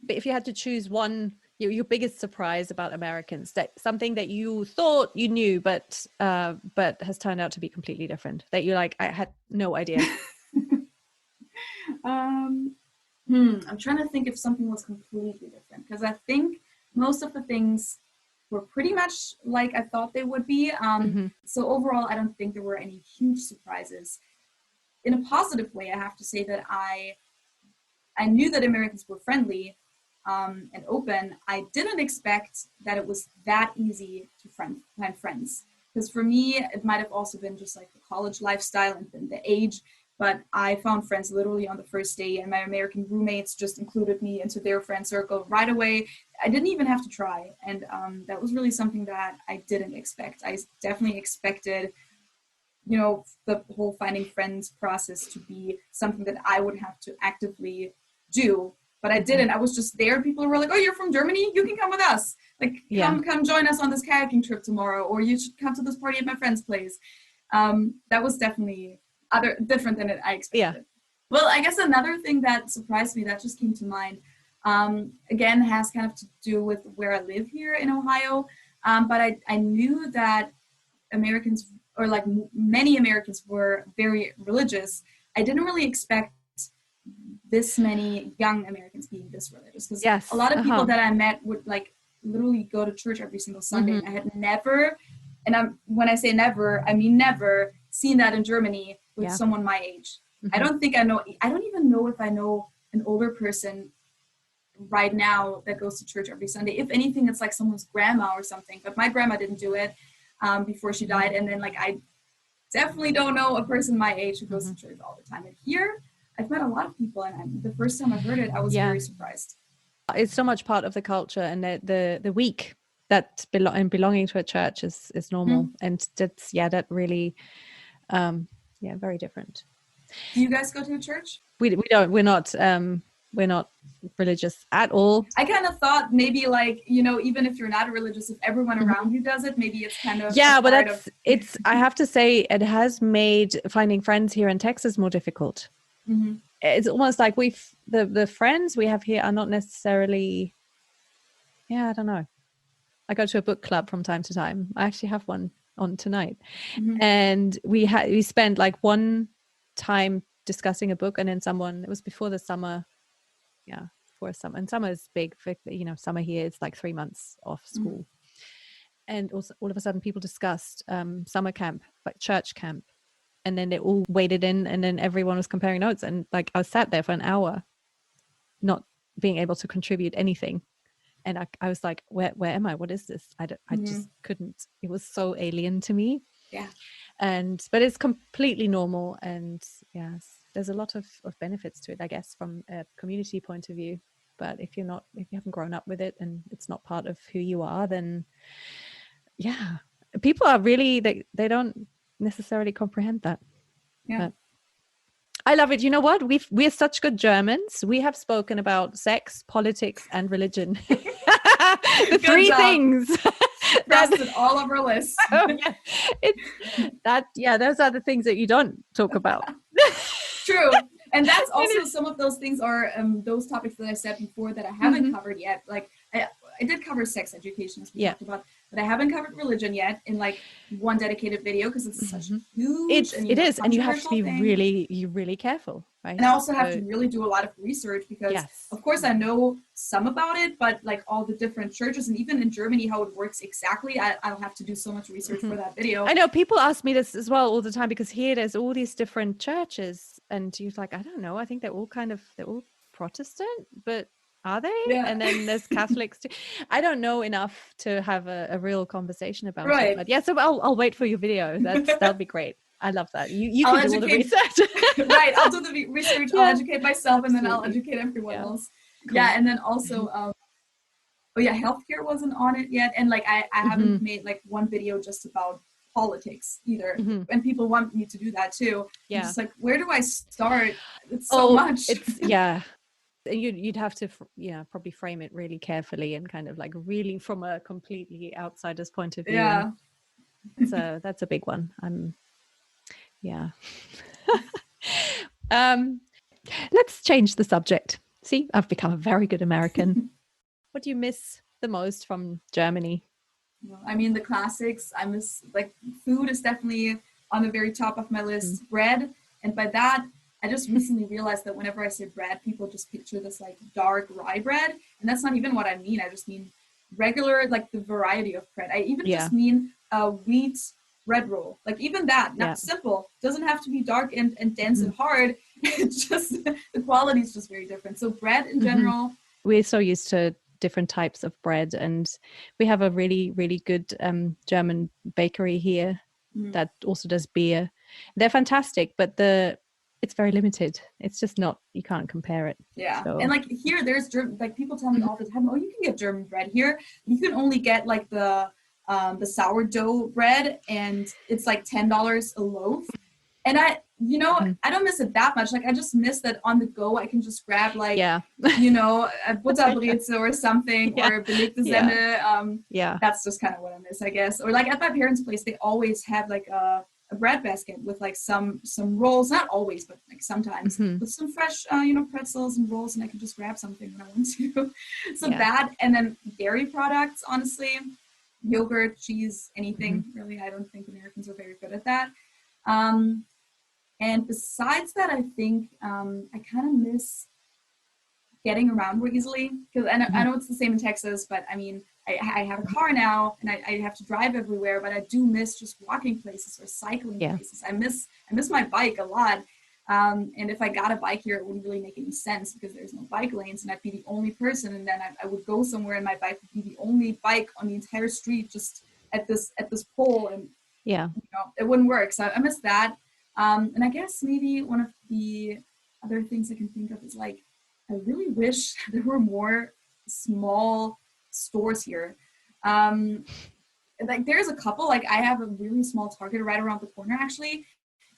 A: if you had to choose one, your biggest surprise about Americans, that something that you thought you knew, but has turned out to be completely different, that you're like, I had no idea?
B: I'm trying to think if something was completely different, because I think most of the things were pretty much like I thought they would be. So overall, I don't think there were any huge surprises. In a positive way, I have to say that I knew that Americans were friendly and open. I didn't expect that it was that easy to find friends. Because for me, it might have also been just like the college lifestyle and the age. But I found friends literally on the first day, and my American roommates just included me into their friend circle right away. I didn't even have to try. And that was really something that I didn't expect. I definitely expected, the whole finding friends process to be something that I would have to actively do. But I didn't. I was just there. People were like, oh, you're from Germany? You can come with us. Like, come join us on this kayaking trip tomorrow, or you should come to this party at my friend's place. That was definitely different than I expected. Yeah. Well, I guess another thing that surprised me that just came to mind, again, has kind of to do with where I live here in Ohio. But I knew that Americans, or like many Americans, were very religious. I didn't really expect this many young Americans being this religious, because a lot of people that I met would like literally go to church every single Sunday. I had never, and when I say never, I mean never seen that in Germany with someone my age. I don't even know if I know an older person right now that goes to church every Sunday. If anything, it's like someone's grandma or something, but my grandma didn't do it before she died. And then like, I definitely don't know a person my age who goes to church all the time. And here I've met a lot of people, and the first time I heard it, I was very surprised.
A: It's so much part of the culture, and the week that belonging to a church is normal. And that's, that really, very different.
B: Do you guys go to a church?
A: We don't. We're not religious at all.
B: I kind of thought maybe like, even if you're not religious, if everyone around you does it, maybe it's kind of
A: but it's. I have to say, it has made finding friends here in Texas more difficult. It's almost like the friends we have here are not necessarily. I don't know. I go to a book club from time to time. I actually have one on tonight, and we spent like one time discussing a book, and then it was before the summer. Before summer, and summer is big for summer here. It's like 3 months off school, and also all of a sudden people discussed summer camp, like church camp, and then they all waded in, and then everyone was comparing notes, and like I was sat there for an hour not being able to contribute anything, and I was like, where am I? What is this? I just couldn't. It was so alien to me. But it's completely normal, and there's a lot of benefits to it, I guess, from a community point of view. But if you haven't grown up with it and it's not part of who you are, then people are really, they don't necessarily comprehend that. I love it. You know what? We're such good Germans. We have spoken about sex, politics, and religion. The three things.
B: Crossed it all over our list.
A: Those are the things that you don't talk about.
B: True. And that's also some of those things are those topics that I said before that I haven't covered yet. Like I did cover sex education, as we talked about, but I haven't covered religion yet in like one dedicated video because it's such a huge
A: and you have to be really careful, right?
B: And I also have to really do a lot of research because of course I know some about it, but like all the different churches and even in Germany how it works exactly, I'll have to do so much research for that video.
A: I know people ask me this as well all the time because here there's all these different churches and you're like, I don't know, I think they're all Protestant, but are they? Yeah. And then there's Catholics too. I don't know enough to have a real conversation about it. But so I'll wait for your video. That'll be great. I love that. You can do all the research.
B: Right. I'll do the research. I'll educate myself and then I'll educate everyone else. Cool. Yeah. And then also, healthcare wasn't on it yet. And like, I haven't made like one video just about politics either. And people want me to do that too. Yeah. I'm just like, where do I start? It's so much.
A: You'd have to probably frame it really carefully and kind of like really from a completely outsider's point of view. Yeah. So that's a big one. Let's change the subject. See, I've become a very good American. What do you miss the most from Germany?
B: Well, I mean, the classics. I miss, like, food is definitely on the very top of my list. Bread. And by that, I just recently realized that whenever I say bread, people just picture this like dark rye bread. And that's not even what I mean. I just mean regular, like the variety of bread. I even just mean a wheat bread roll. Like even that, not simple. Doesn't have to be dark and dense and hard. It's just, the quality is just very different. So bread in general.
A: We're so used to different types of bread. And we have a really, really good German bakery here that also does beer. They're fantastic, but it's very limited. It's just not, you can't compare it.
B: Yeah. So. And like here, there's like people tell me all the time, oh, you can get German bread here. You can only get like the sourdough bread and it's like $10 a loaf. And I don't miss it that much. Like I just miss that on the go. I can just grab like, a Butterbreze or something or belegte Semmel. That's just kind of what I miss, I guess. Or like at my parents' place, they always have like a bread basket with like some rolls, not always, but like sometimes with some fresh, pretzels and rolls, and I can just grab something when I want to. So that, and then dairy products, honestly, yogurt, cheese, anything really. I don't think Americans are very good at that. And besides that, I think I kind of miss getting around more easily because I know it's the same in Texas, but I mean, I have a car now and I have to drive everywhere, but I do miss just walking places or cycling places. I miss my bike a lot. And if I got a bike here, it wouldn't really make any sense because there's no bike lanes and I'd be the only person. And then I would go somewhere and my bike would be the only bike on the entire street, just at this pole. And it wouldn't work. So I miss that. And I guess maybe one of the other things I can think of is like, I really wish there were more small stores here. Like there's a couple, like I have a really small Target right around the corner actually.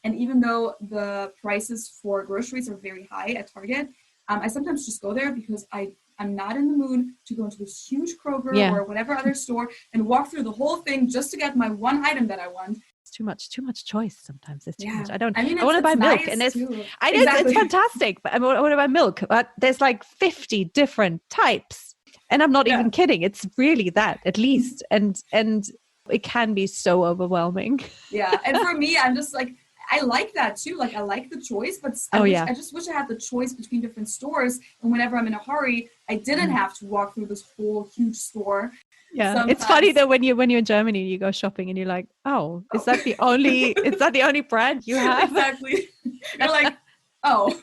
B: And even though the prices for groceries are very high at Target, I sometimes just go there because I'm not in the mood to go into this huge Kroger or whatever other store and walk through the whole thing just to get my one item that I want.
A: Too much choice sometimes. It's too much. I want to buy milk and it's fantastic, but I want to buy milk, but there's like 50 different types and I'm not even kidding. It's really that at least and it can be so overwhelming.
B: And for me, I'm just like, I like that too. Like I like the choice, but I just wish I had the choice between different stores. And whenever I'm in a hurry, I didn't have to walk through this whole huge store.
A: Yeah, sometimes. It's funny that when you're in Germany, you go shopping and you're like, is that the only brand you have?
B: Exactly. You're like, oh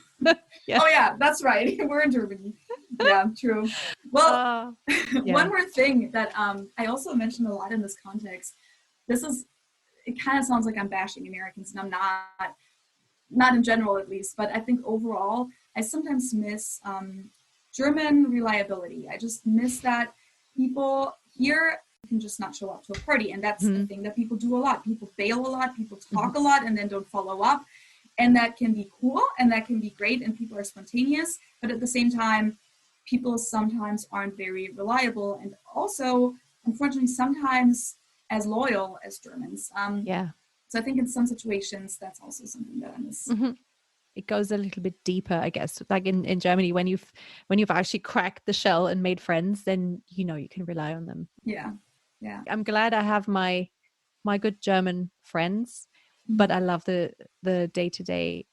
B: yeah, that's right. We're in Germany. Yeah, true. Well, one more thing that I also mentioned a lot in this context. It kind of sounds like I'm bashing Americans, and I'm not in general at least, but I think overall, I sometimes miss German reliability. I just miss that people here can just not show up to a party. And that's the thing that people do a lot. People bail a lot, people talk a lot and then don't follow up. And that can be cool and that can be great and people are spontaneous. But at the same time, people sometimes aren't very reliable and also, unfortunately, sometimes as loyal as Germans. So I think in some situations, that's also something that I miss.
A: Mm-hmm. It goes a little bit deeper, I guess. Like in Germany, when you've actually cracked the shell and made friends, then you can rely on them.
B: Yeah.
A: I'm glad I have my good German friends, but I love the day-to-day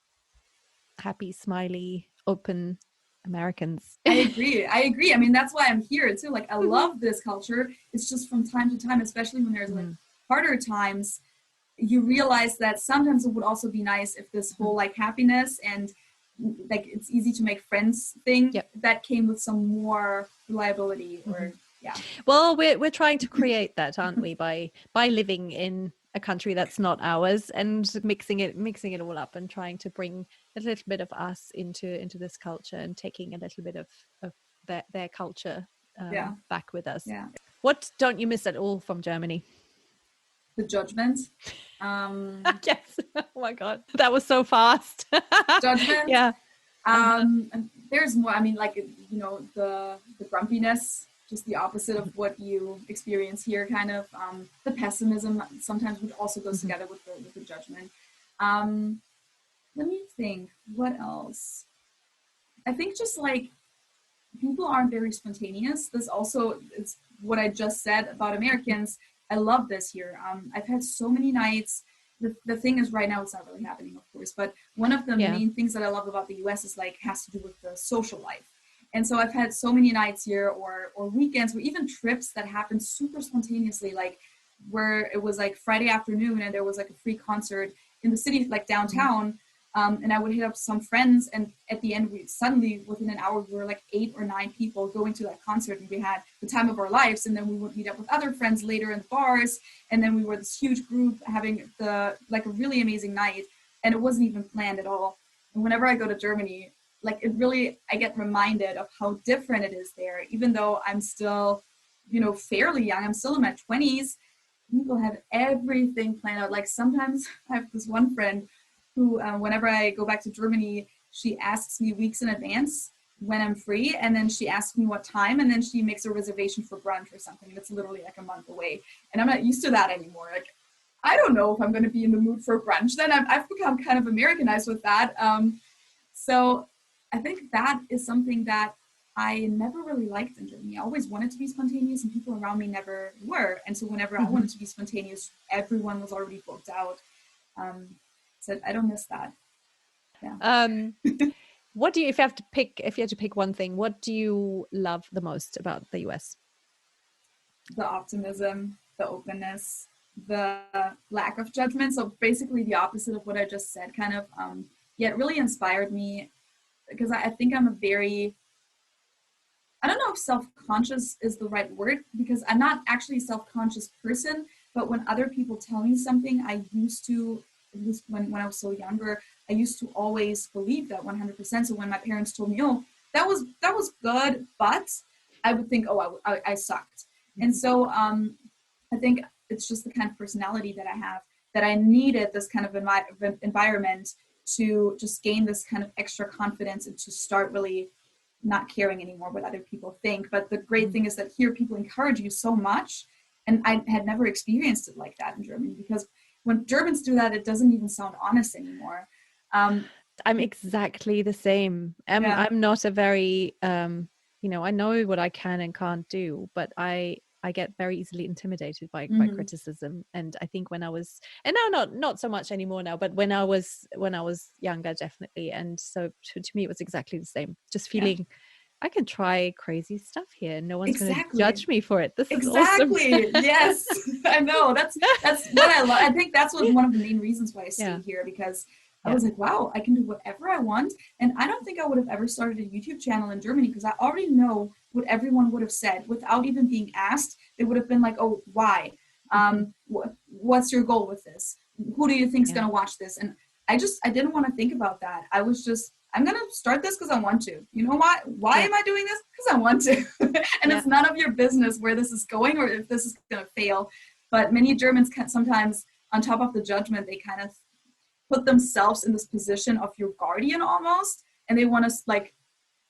A: happy, smiley, open Americans.
B: I agree. I mean, that's why I'm here too. Like, I love this culture. It's just from time to time, especially when there's like harder times, you realize that sometimes it would also be nice if this whole like happiness and like it's easy to make friends thing that came with some more reliability or
A: Well, we're trying to create that, aren't we, by living in a country that's not ours and mixing it all up and trying to bring a little bit of us into this culture and taking a little bit of their culture back with us. What don't you miss at all from Germany?
B: The judgment.
A: Yes. Oh my God, that was so fast.
B: Judgment.
A: Yeah.
B: And there's more. I mean, like, the grumpiness, just the opposite of what you experience here. Kind of the pessimism sometimes would also goes together with the judgment. Let me think. What else? I think just like people aren't very spontaneous. This also is what I just said about Americans. I love this here. I've had so many nights. The thing is, right now it's not really happening, of course, but one of the main things that I love about the US is like has to do with the social life. And so I've had so many nights here or weekends or even trips that happened super spontaneously, like where it was like Friday afternoon and there was like a free concert in the city, like downtown. And I would hit up some friends, and at the end, we suddenly, within an hour, we were like 8 or 9 people going to that concert, and we had the time of our lives. And then we would meet up with other friends later in the bars, and then we were this huge group having a really amazing night, and it wasn't even planned at all. And whenever I go to Germany, like I get reminded of how different it is there, even though I'm still, fairly young. I'm still in my 20s. People have everything planned out. Like sometimes I have this one friend who, whenever I go back to Germany, she asks me weeks in advance when I'm free, and then she asks me what time, and then she makes a reservation for brunch or something that's literally like a month away. And I'm not used to that anymore. Like, I don't know if I'm going to be in the mood for brunch. Then I've become kind of Americanized with that. So I think that is something that I never really liked in Germany. I always wanted to be spontaneous, and people around me never were. And so whenever I wanted to be spontaneous, everyone was already booked out. So I don't miss that. Yeah.
A: What do you, if you had to pick one thing, what do you love the most about the US?
B: The optimism, the openness, the lack of judgment. So basically the opposite of what I just said, kind of. It really inspired me because I think I'm I don't know if self-conscious is the right word, because I'm not actually a self-conscious person, but when other people tell me something, I used to, at least when I was so younger, I used to always believe that 100%. So when my parents told me, oh, that was good, but I would think, oh, I sucked. And so I think it's just the kind of personality that I have, that I needed this kind of environment to just gain this kind of extra confidence and to start really not caring anymore what other people think. But the great thing is that here people encourage you so much. And I had never experienced it like that in Germany, because when Germans do that, it doesn't even sound honest anymore.
A: I'm exactly the same. I'm not a very, I know what I can and can't do, but I get very easily intimidated by criticism. And I think when I was, and now not so much anymore now, but when I was younger, definitely. And so to me, it was exactly the same. Just feeling I can try crazy stuff here. No one's going to judge me for it. This is awesome.
B: Yes, I know. That's what I love. I think that's one of the main reasons why I stayed here, because I was like, wow, I can do whatever I want. And I don't think I would have ever started a YouTube channel in Germany, because I already know what everyone would have said without even being asked. They would have been like, oh, why? What's your goal with this? Who do you think is going to watch this? And I didn't want to think about that. I was just, I'm going to start this because I want to. You know why? Why am I doing this? Because I want to. And it's none of your business where this is going or if this is going to fail. But many Germans can sometimes, on top of the judgment, they kind of put themselves in this position of your guardian almost, and they want to like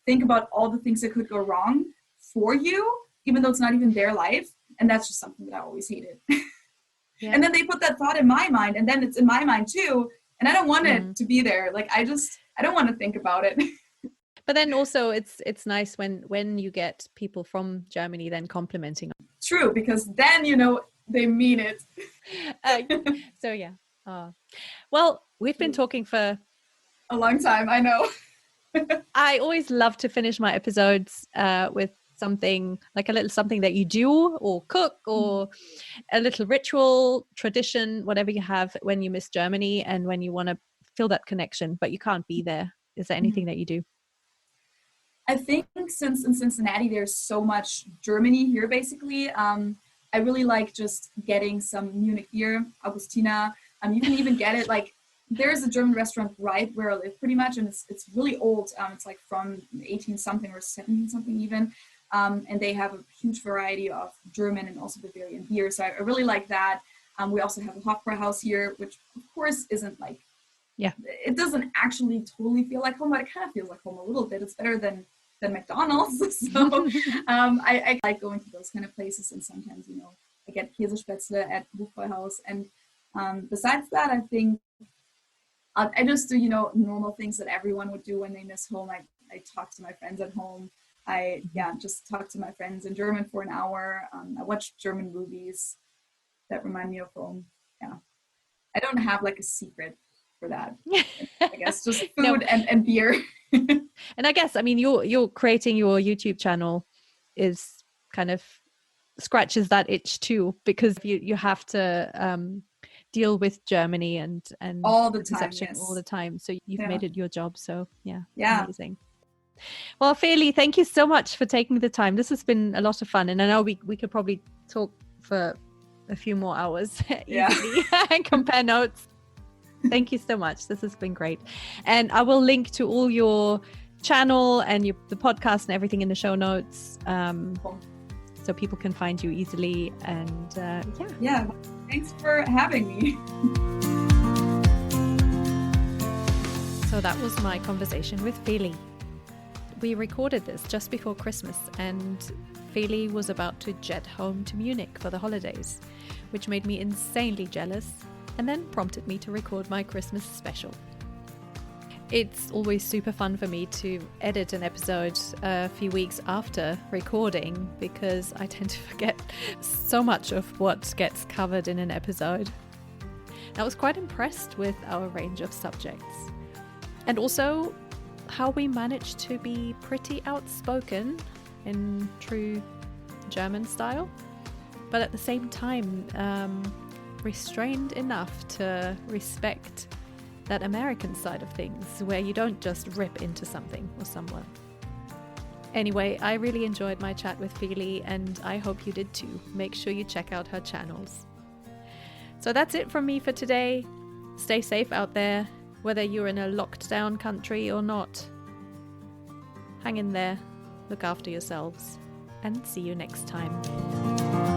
B: think about all the things that could go wrong for you, even though it's not even their life. And that's just something that I always hated. Yeah. And then they put that thought in my mind, and then it's in my mind too. And I don't want it to be there. Like, I don't want to think about it.
A: But then also it's nice when you get people from Germany then complimenting.
B: True, because then, they mean it.
A: So yeah. Well, we've been talking for
B: a long time, I know.
A: I always love to finish my episodes with something like a little something that you do or cook or a little ritual, tradition, whatever you have when you miss Germany and when you want to feel that connection, but you can't be there. Is there anything that you do?
B: I think since in Cincinnati, there's so much Germany here, basically. I really like just getting some Munich beer, Augustina. You can even get it like, there's a German restaurant right where I live pretty much, and it's really old. It's like from 18 something or 17 something even. And they have a huge variety of German and also Bavarian beer. So I really like that. We also have a Hofbrauhaus here, which of course isn't like, it doesn't actually totally feel like home, but it kind of feels like home a little bit. It's better than McDonald's. So I like going to those kind of places. And sometimes, I get Käsespätzle at Hofbrauhaus. And besides that, I think I just do, normal things that everyone would do when they miss home. I talk to my friends at home. I just talk to my friends in German for an hour. I watch German movies that remind me of home. Yeah. I don't have like a secret for that. I guess just food and beer.
A: And I guess, I mean, you're creating your YouTube channel is kind of scratches that itch too, because you have to deal with Germany and
B: all the time,
A: all the time. So you've made it your job. So yeah. Amazing. Well, Feli, thank you so much for taking the time. This has been a lot of fun, and I know we could probably talk for a few more hours easily and compare notes. Thank you so much. This has been great. And I will link to all your channel and the podcast and everything in the show notes, so people can find you easily. And
B: thanks for having me.
A: So that was my conversation with Feli. We recorded this just before Christmas, and Feli was about to jet home to Munich for the holidays, which made me insanely jealous and then prompted me to record my Christmas special. It's always super fun for me to edit an episode a few weeks after recording, because I tend to forget so much of what gets covered in an episode. I was quite impressed with our range of subjects, and also how we managed to be pretty outspoken in true German style, but at the same time restrained enough to respect that American side of things, where you don't just rip into something or someone. Anyway, I really enjoyed my chat with Feli, and I hope you did too. Make sure you check out her channels. So that's it from me for today. Stay safe out there, whether you're in a locked down country or not. Hang in there, look after yourselves, and see you next time.